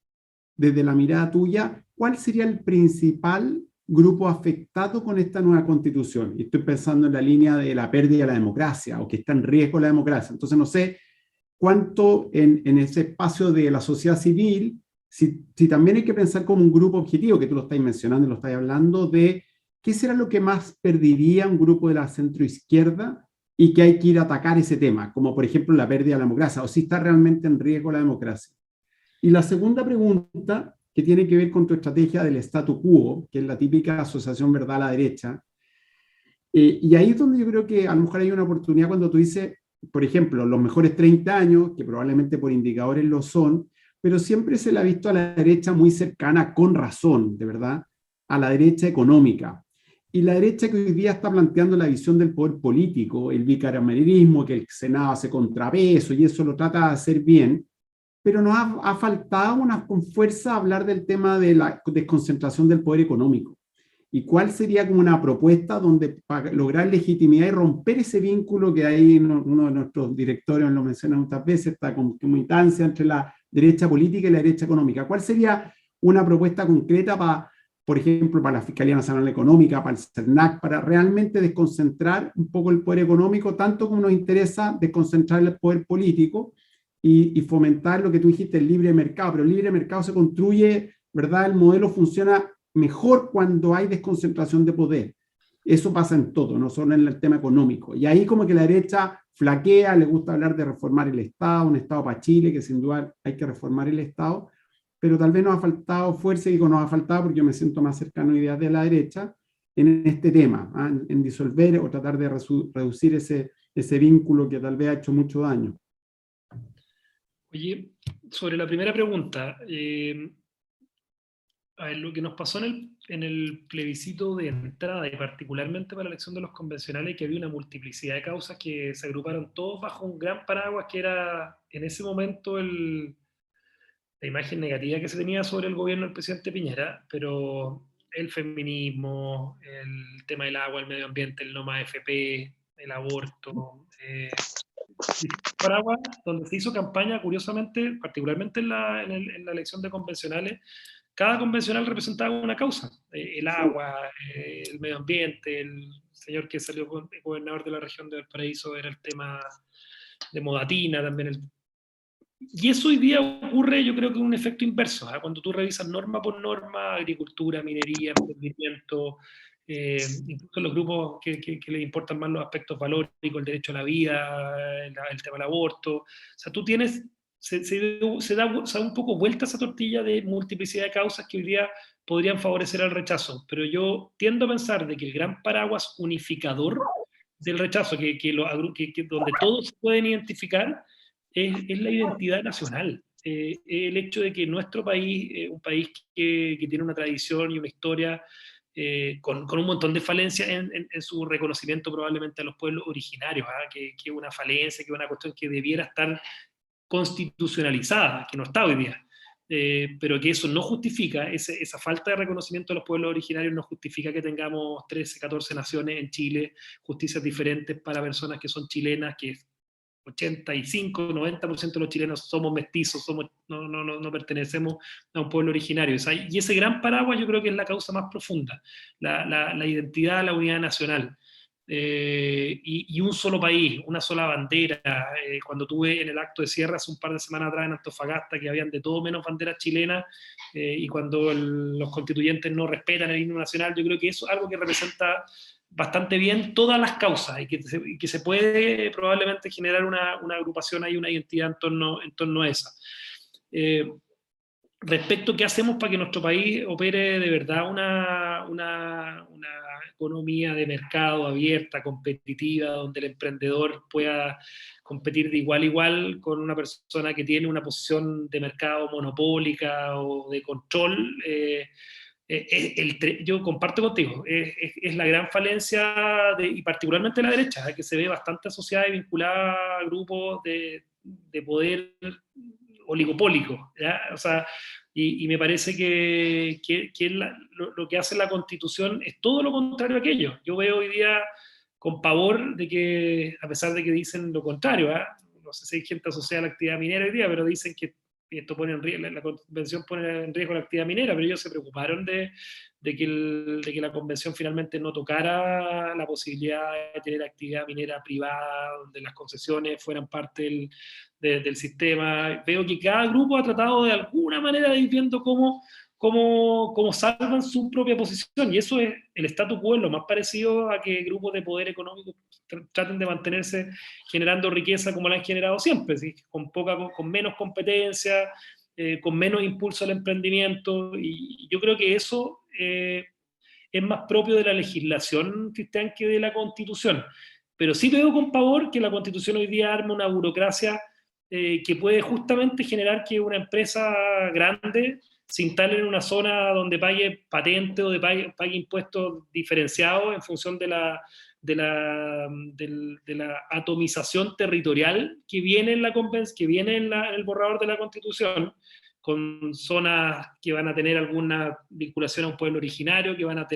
desde la mirada tuya, ¿cuál sería el principal grupo afectado con esta nueva constitución? Y estoy pensando en la línea de la pérdida de la democracia, o que está en riesgo la democracia. Entonces, no sé cuánto en ese espacio de la sociedad civil, si también hay que pensar como un grupo objetivo, que tú lo estás mencionando y lo estás hablando, de qué será lo que más perdería un grupo de la centroizquierda y que hay que ir a atacar ese tema, como por ejemplo la pérdida de la democracia, o si está realmente en riesgo la democracia. Y la segunda pregunta, que tiene que ver con tu estrategia del statu quo, que es la típica asociación verdad a la derecha, y ahí es donde yo creo que a lo mejor hay una oportunidad cuando tú dices, por ejemplo, los mejores 30 años, que probablemente por indicadores lo son, pero siempre se le ha visto a la derecha muy cercana, con razón, de verdad, a la derecha económica. Y la derecha que hoy día está planteando la visión del poder político, el bicameralismo, que el Senado hace contrapeso, y eso lo trata de hacer bien, pero nos ha faltado con fuerza hablar del tema de la desconcentración del poder económico. ¿Y cuál sería como una propuesta donde para lograr legitimidad y romper ese vínculo que hay, uno de nuestros directores lo menciona muchas veces, esta concomitancia entre la derecha política y la derecha económica? ¿Cuál sería una propuesta concreta para, por ejemplo, para la Fiscalía Nacional Económica, para el CERNAC, para realmente desconcentrar un poco el poder económico, tanto como nos interesa desconcentrar el poder político y fomentar lo que tú dijiste, el libre mercado? Pero el libre mercado se construye, ¿verdad? El modelo funciona mejor cuando hay desconcentración de poder. Eso pasa en todo, no solo en el tema económico. Y ahí como que la derecha flaquea, le gusta hablar de reformar el Estado, un Estado para Chile, que sin duda hay que reformar el Estado, pero tal vez nos ha faltado fuerza, y digo nos ha faltado porque yo me siento más cercano a ideas de la derecha en este tema, en disolver o tratar de reducir ese vínculo que tal vez ha hecho mucho daño. Oye, sobre la primera pregunta, a ver, lo que nos pasó en el plebiscito de entrada, y particularmente para la elección de los convencionales, que había una multiplicidad de causas que se agruparon todos bajo un gran paraguas, que era en ese momento la imagen negativa que se tenía sobre el gobierno del presidente Piñera, pero el feminismo, el tema del agua, el medio ambiente, el no más AFP, el aborto, paraguas donde se hizo campaña, curiosamente, particularmente en la elección de convencionales, cada convencional representaba una causa, el agua, el medio ambiente, el señor que salió gobernador de la región de Valparaíso era el tema de Modatina también. Y eso hoy día ocurre, yo creo que un efecto inverso, ¿eh? Cuando tú revisas norma por norma, agricultura, minería, emprendimiento, incluso los grupos que les importan más los aspectos valóricos, el derecho a la vida, el tema del aborto, o sea, tú tienes, se da un poco vuelta esa tortilla de multiplicidad de causas que hoy día podrían favorecer al rechazo, pero yo tiendo a pensar de que el gran paraguas unificador del rechazo, donde todos se pueden identificar, es la identidad nacional. El hecho de que nuestro país, un país que tiene una tradición y una historia con un montón de falencias en su reconocimiento probablemente a los pueblos originarios, que es una falencia, que es una cuestión que debiera estar constitucionalizada, que no está hoy día. Pero que eso no justifica, esa falta de reconocimiento de los pueblos originarios no justifica que tengamos 13, 14 naciones en Chile, justicias diferentes para personas que son chilenas, que 85, 90% de los chilenos somos mestizos, no pertenecemos a un pueblo originario. Y ese gran paraguas yo creo que es la causa más profunda, la identidad, la unidad nacional. Y un solo país, una sola bandera. Cuando tuve en el acto de cierre hace un par de semanas atrás en Antofagasta, que habían de todo menos banderas chilenas, y cuando los constituyentes no respetan el himno nacional, yo creo que eso es algo que representa bastante bien todas las causas y que se puede probablemente generar una agrupación ahí, una identidad en torno a esa. Respecto a qué hacemos para que nuestro país opere de verdad una economía de mercado abierta, competitiva, donde el emprendedor pueda competir de igual a igual con una persona que tiene una posición de mercado monopólica o de control, yo comparto contigo, es la gran falencia, y particularmente la derecha, que se ve bastante asociada y vinculada a grupos de poder oligopólico, ¿ya? O sea, y me parece que lo que hace la Constitución es todo lo contrario a aquello. Yo veo hoy día con pavor de que, a pesar de que dicen lo contrario, ¿eh? No sé si hay gente asociada a la actividad minera hoy día, pero dicen que esto pone en riesgo, la convención pone en riesgo la actividad minera, pero ellos se preocuparon de que la convención finalmente no tocara la posibilidad de tener actividad minera privada, donde las concesiones fueran parte del sistema. Veo que cada grupo ha tratado de alguna manera de ir viendo cómo salvan su propia posición, y eso es el statu quo, es lo más parecido a que grupos de poder económico traten de mantenerse generando riqueza como la han generado siempre, ¿sí? Con menos competencia, con menos impulso al emprendimiento, y yo creo que eso es más propio de la legislación, Cristian, que de la Constitución. Pero sí veo con pavor que la Constitución hoy día arma una burocracia que puede justamente generar que una empresa grande se instale en una zona donde pague patente o pague impuestos diferenciados en función de la atomización territorial que viene en el borrador de la Constitución, con zonas que van a tener alguna vinculación a un pueblo originario, que van a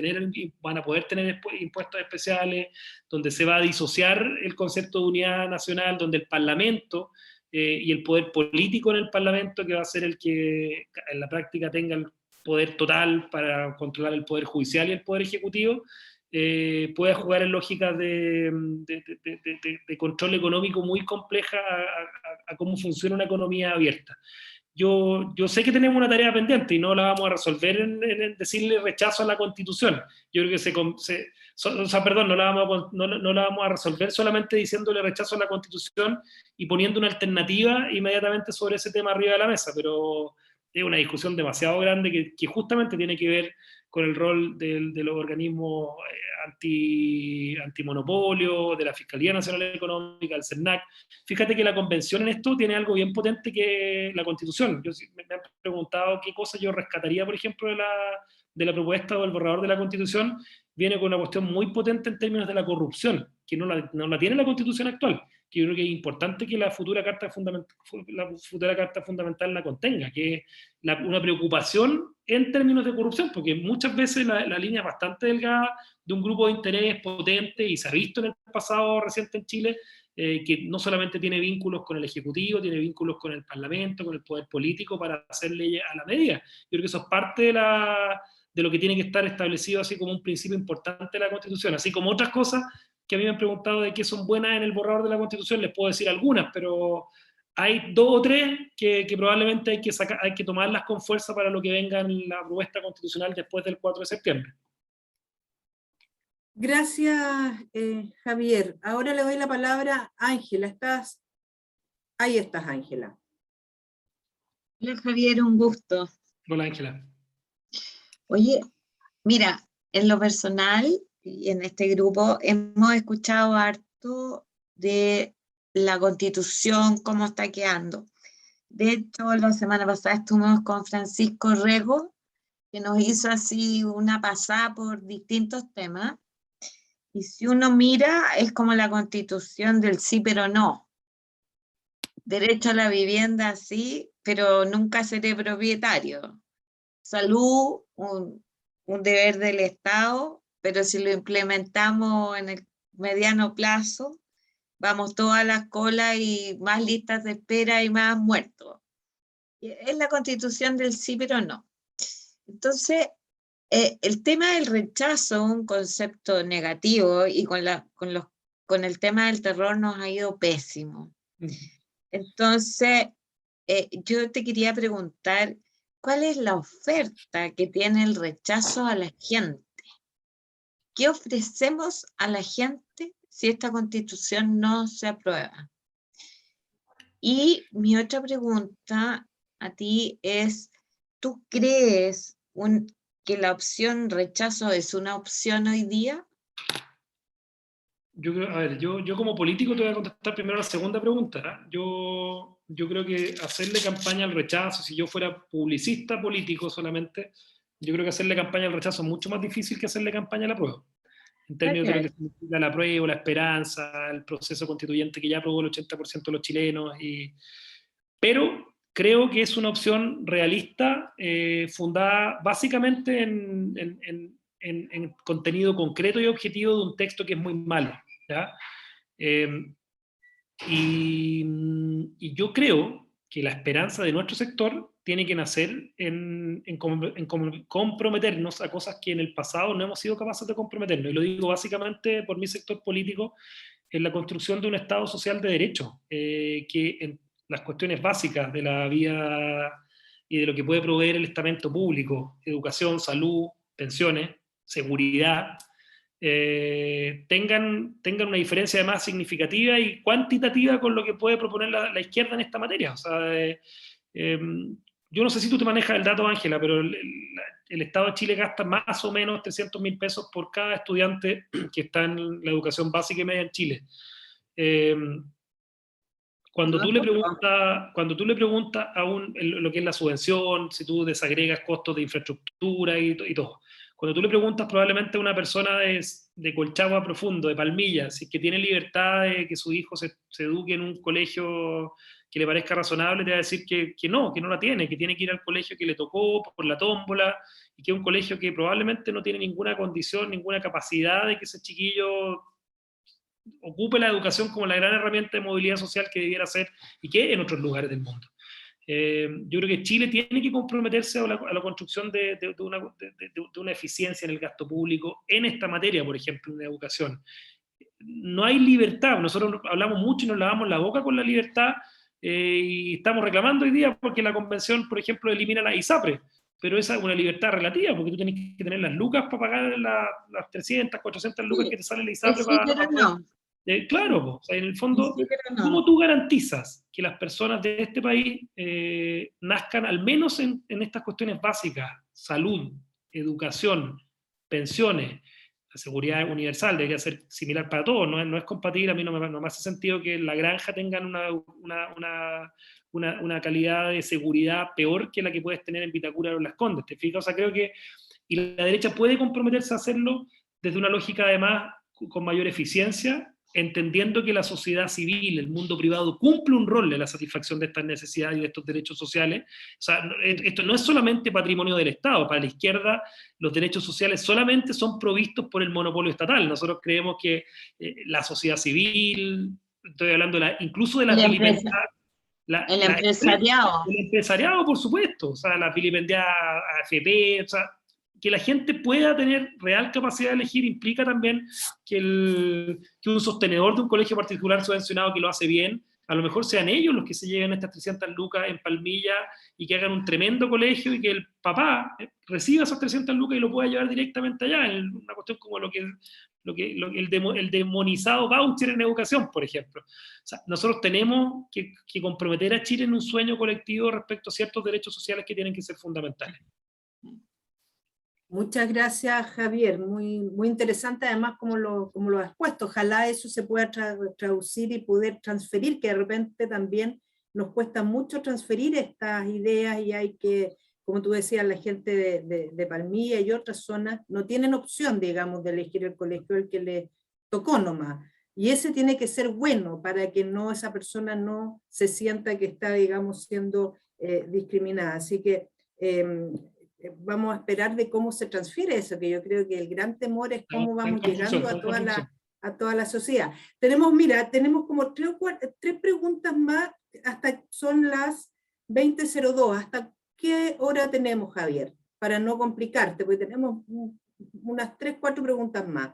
poder tener impuestos especiales, donde se va a disociar el concepto de unidad nacional, donde el Parlamento y el poder político en el Parlamento, que va a ser el que en la práctica tenga el poder total para controlar el poder judicial y el poder ejecutivo, pueda jugar en lógicas de control económico muy compleja a cómo funciona una economía abierta. Yo sé que tenemos una tarea pendiente y no la vamos a resolver en decirle rechazo a la Constitución. Yo creo que no la vamos a resolver solamente diciéndole rechazo a la Constitución y poniendo una alternativa inmediatamente sobre ese tema arriba de la mesa, pero es una discusión demasiado grande que justamente tiene que ver con el rol de los organismos antimonopolio, de la Fiscalía Nacional Económica, del CERNAC. Fíjate que la Convención en esto tiene algo bien potente que la Constitución. Me han preguntado qué cosas yo rescataría, por ejemplo, de la propuesta o el borrador de la Constitución. Viene con una cuestión muy potente en términos de la corrupción, que no la tiene la Constitución actual, que yo creo que es importante que la futura Carta Fundamental la contenga, que es una preocupación en términos de corrupción, porque muchas veces la línea es bastante delgada de un grupo de interés potente, y se ha visto en el pasado reciente en Chile, que no solamente tiene vínculos con el Ejecutivo, tiene vínculos con el Parlamento, con el poder político para hacer leyes a la medida. Yo creo que eso es parte de lo que tiene que estar establecido así como un principio importante de la Constitución, así como otras cosas que a mí me han preguntado de qué son buenas en el borrador de la Constitución, les puedo decir algunas, pero hay 2 o 3 que probablemente hay que tomarlas con fuerza para lo que venga en la propuesta constitucional después del 4 de septiembre. Gracias, Javier. Ahora le doy la palabra a Ángela. Ahí estás, Ángela. Hola Javier, un gusto. Hola, Ángela. Oye, mira, en lo personal y en este grupo hemos escuchado harto de la Constitución, cómo está quedando. De hecho, la semana pasada estuvimos con Francisco Rego, que nos hizo así una pasada por distintos temas. Y si uno mira, es como la Constitución del sí pero no. Derecho a la vivienda sí, pero nunca seré propietario. Salud, un deber del Estado, pero si lo implementamos en el mediano plazo, vamos todas las colas y más listas de espera y más muertos. Es la Constitución del sí pero no. Entonces, el tema del rechazo, un concepto negativo, y con el tema del terror nos ha ido pésimo. Entonces, yo te quería preguntar, ¿cuál es la oferta que tiene el rechazo a la gente? ¿Qué ofrecemos a la gente si esta Constitución no se aprueba? Y mi otra pregunta a ti es, ¿tú crees que la opción rechazo es una opción hoy día? Yo como político te voy a contestar primero la segunda pregunta. Yo creo que hacerle campaña al rechazo, si yo fuera publicista político solamente, yo creo que hacerle campaña al rechazo es mucho más difícil que hacerle campaña a la prueba. En términos de lo que significa la prueba, la esperanza, el proceso constituyente que ya aprobó el 80% de los chilenos. Pero creo que es una opción realista, fundada básicamente en contenido concreto y objetivo de un texto que es muy malo, ¿ya? Y yo creo que la esperanza de nuestro sector tiene que nacer en comprometernos a cosas que en el pasado no hemos sido capaces de comprometernos. Y lo digo básicamente por mi sector político, en la construcción de un Estado social de derecho, que en las cuestiones básicas de la vida y de lo que puede proveer el estamento público, educación, salud, pensiones, seguridad, tengan una diferencia además significativa y cuantitativa con lo que puede proponer la izquierda en esta materia. O sea, yo no sé si tú te manejas el dato, Ángela, pero el Estado de Chile gasta más o menos 300.000 pesos por cada estudiante que está en la educación básica y media en Chile. Cuando tú le preguntas a lo que es la subvención, si tú desagregas costos de infraestructura y todo, cuando tú le preguntas probablemente a una persona de Colchagua Profundo, de Palmilla, si es que tiene libertad de que su hijo se eduque en un colegio que le parezca razonable, te va a decir que no la tiene, que tiene que ir al colegio que le tocó por la tómbola, y que es un colegio que probablemente no tiene ninguna condición, ninguna capacidad de que ese chiquillo ocupe la educación como la gran herramienta de movilidad social que debiera ser y que en otros lugares del mundo. Yo creo que Chile tiene que comprometerse a la construcción de una eficiencia en el gasto público en esta materia, por ejemplo, en la educación. No hay libertad, nosotros hablamos mucho y nos lavamos la boca con la libertad, y estamos reclamando hoy día porque la convención, por ejemplo, elimina la ISAPRE, pero esa es una libertad relativa, porque tú tenés que tener las lucas para pagar las 300, 400 lucas que te sale la ISAPRE. Sí, pero no. Claro, o sea, en el fondo, sí, no. ¿cómo tú garantizas que las personas de este país nazcan al menos en estas cuestiones básicas? Salud, educación, pensiones, la seguridad universal debería ser similar para todos, no es compatible. A mí no me hace sentido que en la granja tengan una calidad de seguridad peor que la que puedes tener en Vitacura o en Las Condes, ¿te fijas? O sea, creo que y la derecha puede comprometerse a hacerlo desde una lógica además con mayor eficiencia, entendiendo que la sociedad civil, el mundo privado, cumple un rol en la satisfacción de estas necesidades y de estos derechos sociales. O sea, esto no es solamente patrimonio del Estado. Para la izquierda, los derechos sociales solamente son provistos por el monopolio estatal. Nosotros creemos que la sociedad civil, estoy hablando incluso de la El vilipendiada. El empresariado. El empresariado, por supuesto, o sea, la vilipendiada AFP, o sea, que la gente pueda tener real capacidad de elegir implica también que un sostenedor de un colegio particular subvencionado que lo hace bien, a lo mejor sean ellos los que se lleven estas 300 lucas en Palmilla y que hagan un tremendo colegio y que el papá reciba esas 300 lucas y lo pueda llevar directamente allá, en una cuestión como el demonizado voucher en educación, por ejemplo. O sea, nosotros tenemos que comprometer a Chile en un sueño colectivo respecto a ciertos derechos sociales que tienen que ser fundamentales. Muchas gracias, Javier. Muy interesante, además, como lo has puesto. Ojalá eso se pueda traducir y poder transferir, que de repente también nos cuesta mucho transferir estas ideas y hay que, como tú decías, la gente de Palmilla y otras zonas no tienen opción, digamos, de elegir el colegio el que le tocó nomás. Y ese tiene que ser bueno para que esa persona no se sienta que está, digamos, siendo discriminada. Así que vamos a esperar de cómo se transfiere eso, que yo creo que el gran temor es cómo vamos llegando a toda la sociedad. Tenemos como tres preguntas más, hasta son las 20:02. ¿Hasta qué hora tenemos, Javier? Para no complicarte, porque tenemos unas 3-4 preguntas más.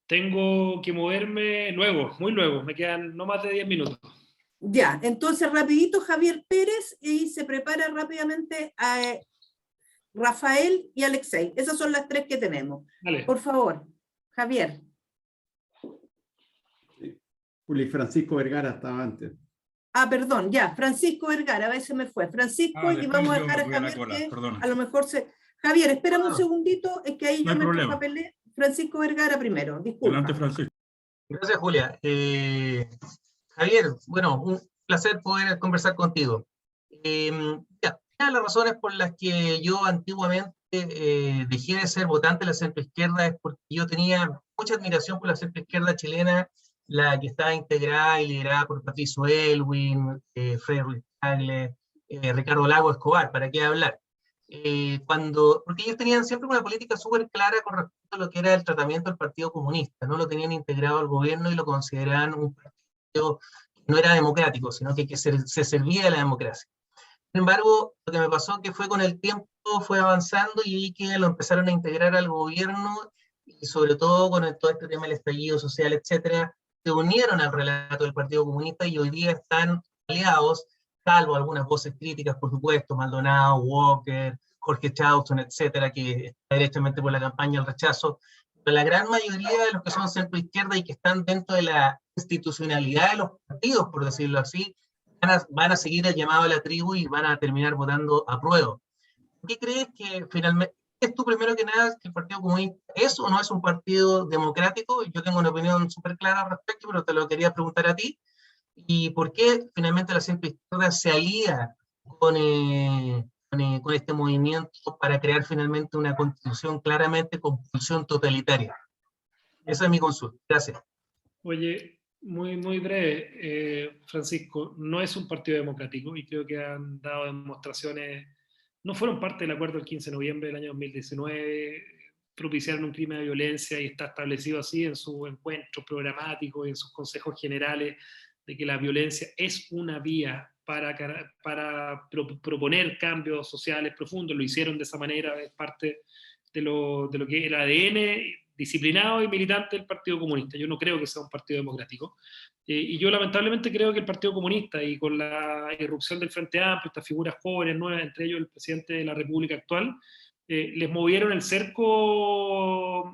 Tengo que moverme muy luego, me quedan no más de 10 minutos. Ya, entonces rapidito Javier Pérez y se prepara rápidamente a Rafael y Alexei. Esas son las tres que tenemos. Vale. Por favor, Javier. Juli Francisco Vergara estaba antes. Perdón, ya, Francisco Vergara, a veces me fue. Francisco, y vamos a dejar a Javier que a lo mejor Javier, espérame un segundito, es que ahí yo me papelé. Francisco Vergara primero, disculpa. Adelante, Francisco. Gracias, Julia. Javier, bueno, un placer poder conversar contigo. Una de las razones por las que yo antiguamente dejé de ser votante de la centroizquierda es porque yo tenía mucha admiración por la centroizquierda chilena, la que estaba integrada y liderada por Patricio Elwin, Freddy Ruiz Tagle, Ricardo Lago Escobar, ¿para qué hablar? Porque ellos tenían siempre una política súper clara con respecto a lo que era el tratamiento del Partido Comunista, no lo tenían integrado al gobierno y lo consideraban un partido que no era democrático, sino que se servía de la democracia. Sin embargo, lo que me pasó que fue con el tiempo, fue avanzando y vi que lo empezaron a integrar al gobierno y sobre todo con todo este tema del estallido social, etcétera, se unieron al relato del Partido Comunista y hoy día están aliados, salvo algunas voces críticas, por supuesto, Maldonado, Walker, Jorge Chauson, etcétera, que está directamente por la campaña del rechazo, pero la gran mayoría de los que son centro-izquierda y que están dentro de la institucionalidad de los partidos, por decirlo así, van a seguir el llamado a la tribu y van a terminar votando a prueba. ¿Qué crees que finalmente, es tú primero que nada, que el Partido Comunista es o no es un partido democrático? Yo tengo una opinión súper clara al respecto, pero te lo quería preguntar a ti. ¿Y por qué finalmente la centroizquierda se alía con este movimiento para crear finalmente una constitución claramente con pulsión totalitaria? Esa es mi consulta. Gracias. Oye, muy breve, Francisco, no es un partido democrático y creo que han dado demostraciones, no fueron parte del acuerdo del 15 de noviembre del año 2019, propiciaron un clima de violencia y está establecido así en sus encuentros programáticos y en sus consejos generales de que la violencia es una vía para proponer cambios sociales profundos. Lo hicieron de esa manera, es parte de lo que es el ADN disciplinado y militante del Partido Comunista. Yo no creo que sea un partido democrático. Y yo lamentablemente creo que el Partido Comunista, y con la irrupción del Frente Amplio, estas figuras jóvenes, nuevas, entre ellos el presidente de la República actual, les movieron el cerco,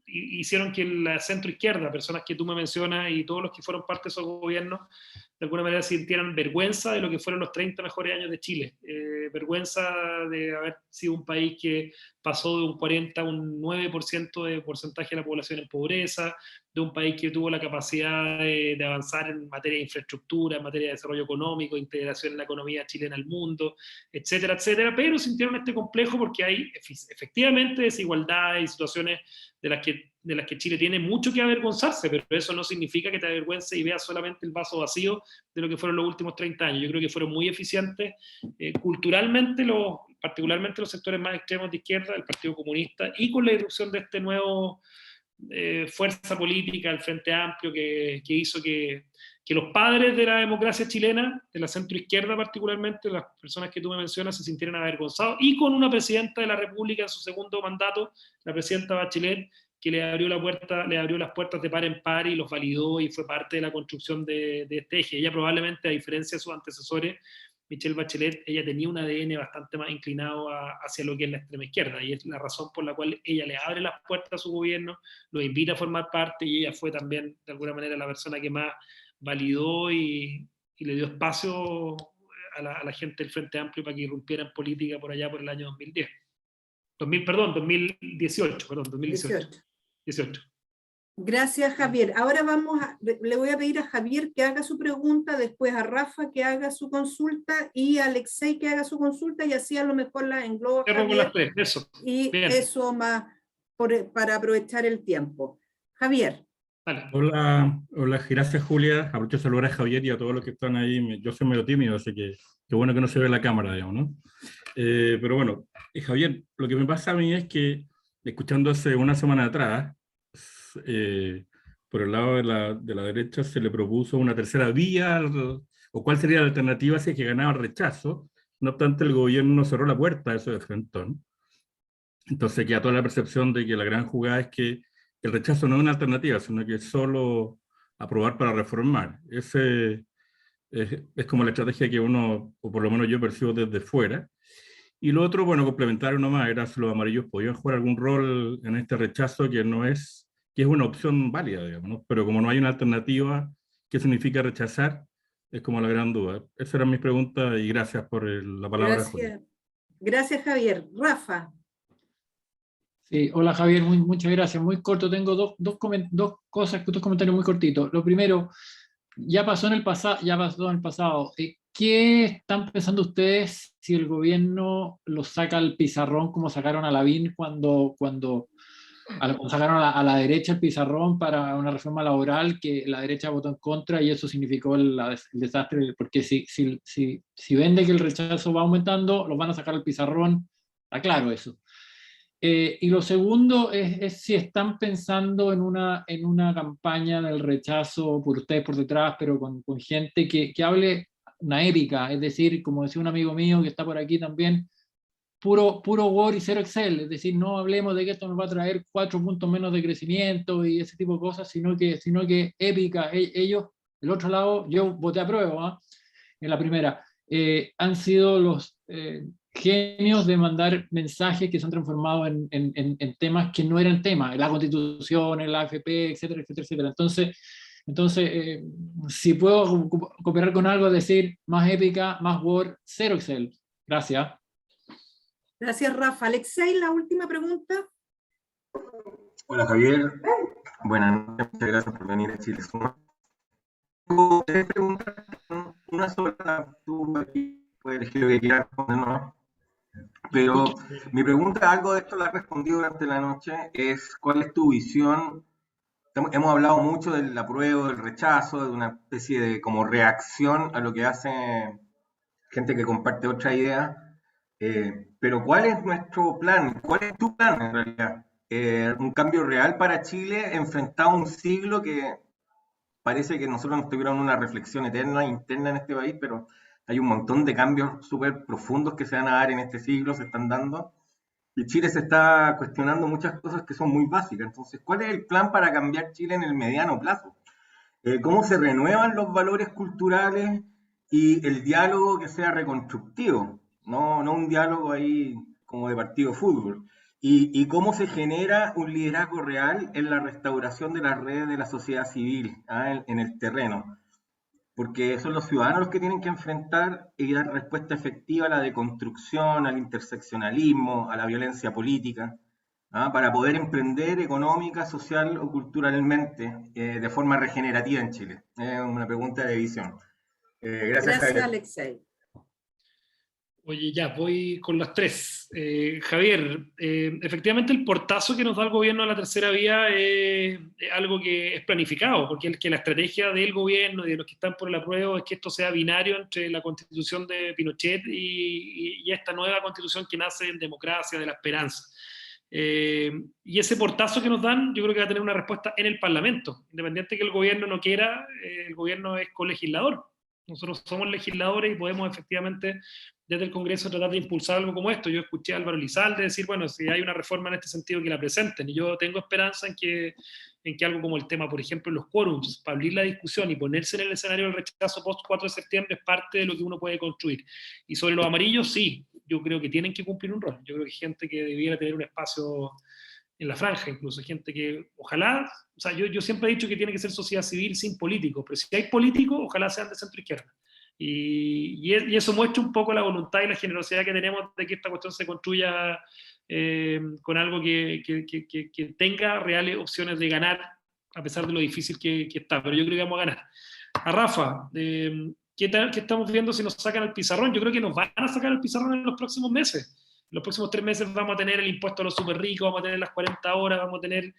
hicieron que la centroizquierda, personas que tú me mencionas y todos los que fueron parte de esos gobiernos, de alguna manera sintieran vergüenza de lo que fueron los 30 mejores años de Chile, vergüenza de haber sido un país que pasó de un 40 a un 9% de porcentaje de la población en pobreza, de un país que tuvo la capacidad de avanzar en materia de infraestructura, en materia de desarrollo económico, integración en la economía chilena al mundo, etcétera, etcétera, pero sintieron este complejo porque hay efectivamente desigualdades y situaciones de las que Chile tiene mucho que avergonzarse, pero eso no significa que te avergüences y veas solamente el vaso vacío de lo que fueron los últimos 30 años. Yo creo que fueron muy eficientes culturalmente, particularmente los sectores más extremos de izquierda, el Partido Comunista, y con la irrupción de este nuevo fuerza política, el Frente Amplio, que hizo que los padres de la democracia chilena, de la centroizquierda particularmente, las personas que tú me mencionas, se sintieran avergonzados, y con una presidenta de la República en su segundo mandato, la presidenta Bachelet, que le abrió las puertas de par en par y los validó y fue parte de la construcción de este eje. Ella probablemente, a diferencia de sus antecesores, Michelle Bachelet, ella tenía un ADN bastante más inclinado hacia lo que es la extrema izquierda, y es la razón por la cual ella le abre las puertas a su gobierno, lo invita a formar parte, y ella fue también, de alguna manera, la persona que más validó y le dio espacio a la gente del Frente Amplio para que irrumpiera en política por allá por el año 2010. 2018. Gracias, Javier. Ahora le voy a pedir a Javier que haga su pregunta, después a Rafa que haga su consulta y a Alexei que haga su consulta, y así a lo mejor la engloba Javier, eso. Y bien. Eso más para aprovechar el tiempo. Javier. Vale. Hola, gracias Julia. Aprovecho de saludar a Javier y a todos los que están ahí. Yo soy medio tímido, así que qué bueno que no se ve la cámara, digamos, ¿no? Pero bueno, Javier, lo que me pasa a mí es que, escuchando hace una semana atrás, por el lado de la derecha se le propuso una tercera vía, o cuál sería la alternativa si es que ganaba el rechazo. No obstante, el gobierno cerró la puerta a eso de frentón. Entonces queda toda la percepción de que la gran jugada es que el rechazo no es una alternativa, sino que es solo aprobar para reformar. Ese es como la estrategia que uno, o por lo menos yo, percibo desde fuera. Y lo otro, bueno, complementario nomás, era si los amarillos podían jugar algún rol en este rechazo que es una opción válida, digamos, ¿no? Pero como no hay una alternativa, ¿qué significa rechazar? Es como la gran duda. Esa era mi pregunta y gracias por la palabra. Gracias, Javier. Rafa. Sí, hola Javier, muchas gracias. Muy corto, tengo dos comentarios muy cortitos. Lo primero, ya pasó en el pasado. ¿Qué están pensando ustedes si el gobierno lo saca al pizarrón como sacaron a Lavín cuando sacaron a la derecha el pizarrón para una reforma laboral que la derecha votó en contra, y eso significó el desastre? Porque si ven de que el rechazo va aumentando, los van a sacar al pizarrón, está claro eso. Y lo segundo es si están pensando en una campaña del rechazo por ustedes por detrás, pero con gente que hable una épica, es decir, como decía un amigo mío que está por aquí también, puro Word y cero Excel, es decir, no hablemos de que esto nos va a traer 4 puntos menos de crecimiento y ese tipo de cosas, sino que épica. Ellos, del otro lado, yo voté a prueba, en la primera, han sido los genios de mandar mensajes que se han transformado en temas que no eran temas, la Constitución, la AFP, etcétera, etcétera, etcétera. Entonces si puedo cooperar con algo, decir más épica, más Word, cero Excel. Gracias. Gracias, Rafa. Alexei, la última pregunta. Hola, Javier. Buenas noches, muchas gracias por venir a Chile Suma. Tengo 3 preguntas, una sola, tú aquí puedes elegir lo que quieras respondernos. Pero mi pregunta, algo de esto la he respondido durante la noche, es ¿cuál es tu visión? Hemos hablado mucho del apruebo, del rechazo, de una especie de como reacción a lo que hace gente que comparte otra idea. Pero ¿cuál es nuestro plan? ¿Cuál es tu plan en realidad? Un cambio real para Chile enfrentado a un siglo que parece que nosotros nos tuvieron una reflexión eterna, interna en este país, pero hay un montón de cambios súper profundos que se van a dar en este siglo, se están dando, y Chile se está cuestionando muchas cosas que son muy básicas. Entonces, ¿cuál es el plan para cambiar Chile en el mediano plazo? ¿Cómo se renuevan los valores culturales y el diálogo que sea reconstructivo? No un diálogo ahí como de partido de fútbol. Y cómo se genera un liderazgo real en la restauración de las redes de la sociedad civil, en el terreno. Porque son los ciudadanos los que tienen que enfrentar y dar respuesta efectiva a la deconstrucción, al interseccionalismo, a la violencia política, para poder emprender económica, social o culturalmente de forma regenerativa en Chile. Es una pregunta de visión. Gracias, Javier. Alexei. Oye, ya, voy con las 3. Javier, efectivamente el portazo que nos da el gobierno a la tercera vía es algo que es planificado, porque la estrategia del gobierno y de los que están por el apruebo es que esto sea binario entre la constitución de Pinochet y esta nueva constitución que nace en democracia, de la esperanza. Y ese portazo que nos dan, yo creo que va a tener una respuesta en el Parlamento. Independiente que el gobierno no quiera, el gobierno es colegislador. Nosotros somos legisladores y podemos efectivamente desde el Congreso tratar de impulsar algo como esto. Yo escuché a Álvaro Elizalde decir, bueno, si hay una reforma en este sentido que la presenten, y yo tengo esperanza en que algo como el tema, por ejemplo, los quórums, para abrir la discusión y ponerse en el escenario del rechazo post 4 de septiembre es parte de lo que uno puede construir. Y sobre los amarillos, sí, yo creo que tienen que cumplir un rol. Yo creo que hay gente que debiera tener un espacio en la franja, incluso gente que, ojalá, o sea, yo siempre he dicho que tiene que ser sociedad civil sin políticos, pero si hay políticos, ojalá sean de centro izquierda. Y eso muestra un poco la voluntad y la generosidad que tenemos de que esta cuestión se construya con algo que tenga reales opciones de ganar, a pesar de lo difícil que está, pero yo creo que vamos a ganar. A Rafa, ¿qué estamos viendo si nos sacan el pizarrón? Yo creo que nos van a sacar el pizarrón en los próximos meses. En los próximos 3 meses vamos a tener el impuesto a los súper ricos, vamos a tener las 40 horas, vamos a tener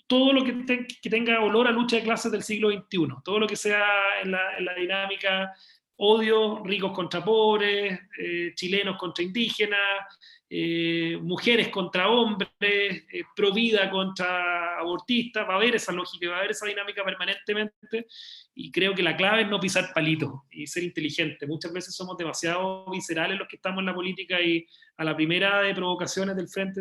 todo lo que tenga olor a lucha de clases del siglo XXI, todo lo que sea en la dinámica odio, ricos contra pobres, chilenos contra indígenas, mujeres contra hombres, pro vida contra abortistas. Va a haber esa lógica, va a haber esa dinámica permanentemente, y creo que la clave es no pisar palitos y ser inteligente. Muchas veces somos demasiado viscerales los que estamos en la política, y a la primera de provocaciones del frente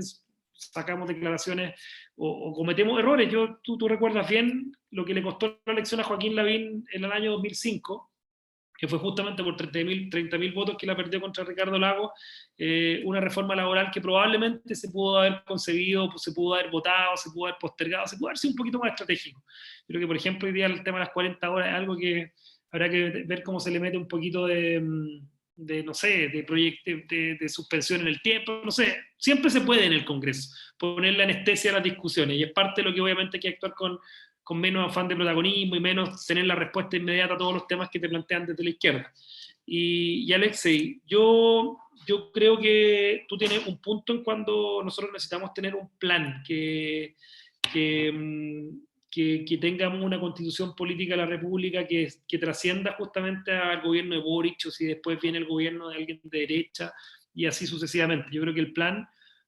sacamos declaraciones o cometemos errores. Tú recuerdas bien lo que le costó la elección a Joaquín Lavín en el año 2005, que fue justamente por 30.000 votos que la perdió contra Ricardo Lagos, una reforma laboral que probablemente se pudo haber concebido, se pudo haber votado, se pudo haber postergado, se pudo haber sido un poquito más estratégico. Creo que, por ejemplo, hoy día el tema de las 40 horas es algo que habrá que ver cómo se le mete un poquito de no sé, de suspensión en el tiempo, no sé, siempre se puede en el Congreso poner la anestesia a las discusiones, y es parte de lo que obviamente hay que actuar con menos afán de protagonismo y menos tener la respuesta inmediata a todos los temas que te plantean desde la izquierda. Y Alexei, yo creo que tú tienes un punto en cuando nosotros necesitamos tener un plan que tengamos una constitución política de la República que trascienda justamente al gobierno de Boric, o si después viene el gobierno de alguien de derecha, y así sucesivamente. Yo creo que el plan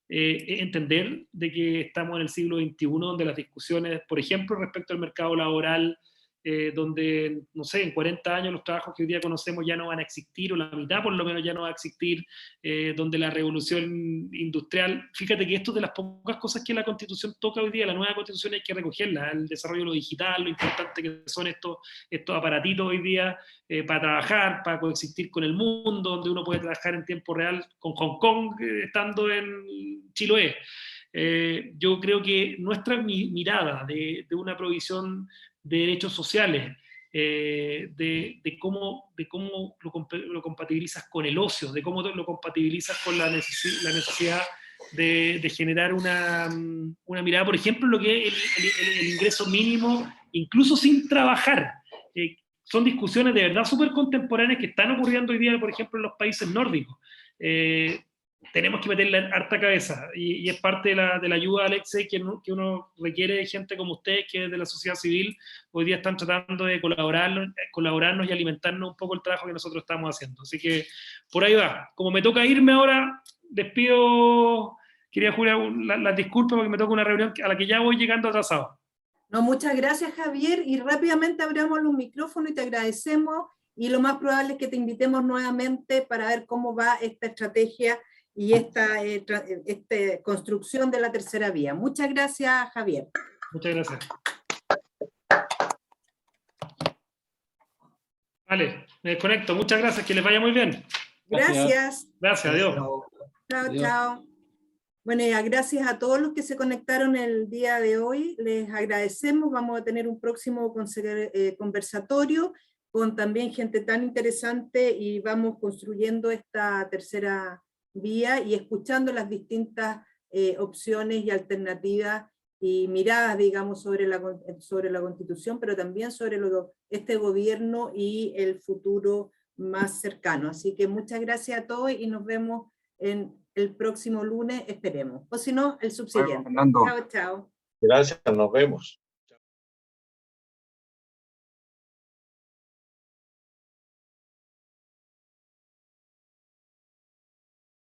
es entender de que estamos en el siglo XXI, donde las discusiones, por ejemplo, respecto al mercado laboral, donde, no sé, en 40 años los trabajos que hoy día conocemos ya no van a existir, o la mitad por lo menos ya no va a existir, donde la revolución industrial, fíjate que esto es de las pocas cosas que la Constitución toca hoy día. La nueva Constitución hay que recogerla, el desarrollo de lo digital, lo importante que son estos aparatitos hoy día para trabajar, para coexistir con el mundo, donde uno puede trabajar en tiempo real con Hong Kong estando en Chiloé. Yo creo que nuestra mirada de una provisión de derechos sociales, de cómo lo compatibilizas con el ocio, de cómo lo compatibilizas con la necesidad de generar una mirada, por ejemplo, lo que es el ingreso mínimo, incluso sin trabajar. Son discusiones de verdad súper contemporáneas que están ocurriendo hoy día, por ejemplo, en los países nórdicos. Tenemos que meterle harta cabeza, y es parte de la ayuda, Alexei, que uno requiere de gente como ustedes, que desde la sociedad civil hoy día están tratando de colaborarnos y alimentarnos un poco el trabajo que nosotros estamos haciendo. Así que por ahí va. Como me toca irme ahora, despido, quería Julia, las disculpas porque me toca una reunión a la que ya voy llegando atrasado. No, muchas gracias, Javier, y rápidamente abramos los micrófonos y te agradecemos, y lo más probable es que te invitemos nuevamente para ver cómo va esta estrategia y esta construcción de la tercera vía. Muchas gracias, Javier. Muchas gracias. Vale, me desconecto. Muchas gracias, que les vaya muy bien. Gracias. Gracias, adiós. Chao, chao. Bueno, y gracias a todos los que se conectaron el día de hoy. Les agradecemos. Vamos a tener un próximo conversatorio con también gente tan interesante, y vamos construyendo esta tercera vía y escuchando las distintas opciones y alternativas y miradas, digamos, sobre la Constitución, pero también sobre este gobierno y el futuro más cercano. Así que muchas gracias a todos y nos vemos en el próximo lunes, esperemos. O si no, el subsiguiente. Bueno, Fernando. Chao, chao. Gracias, nos vemos.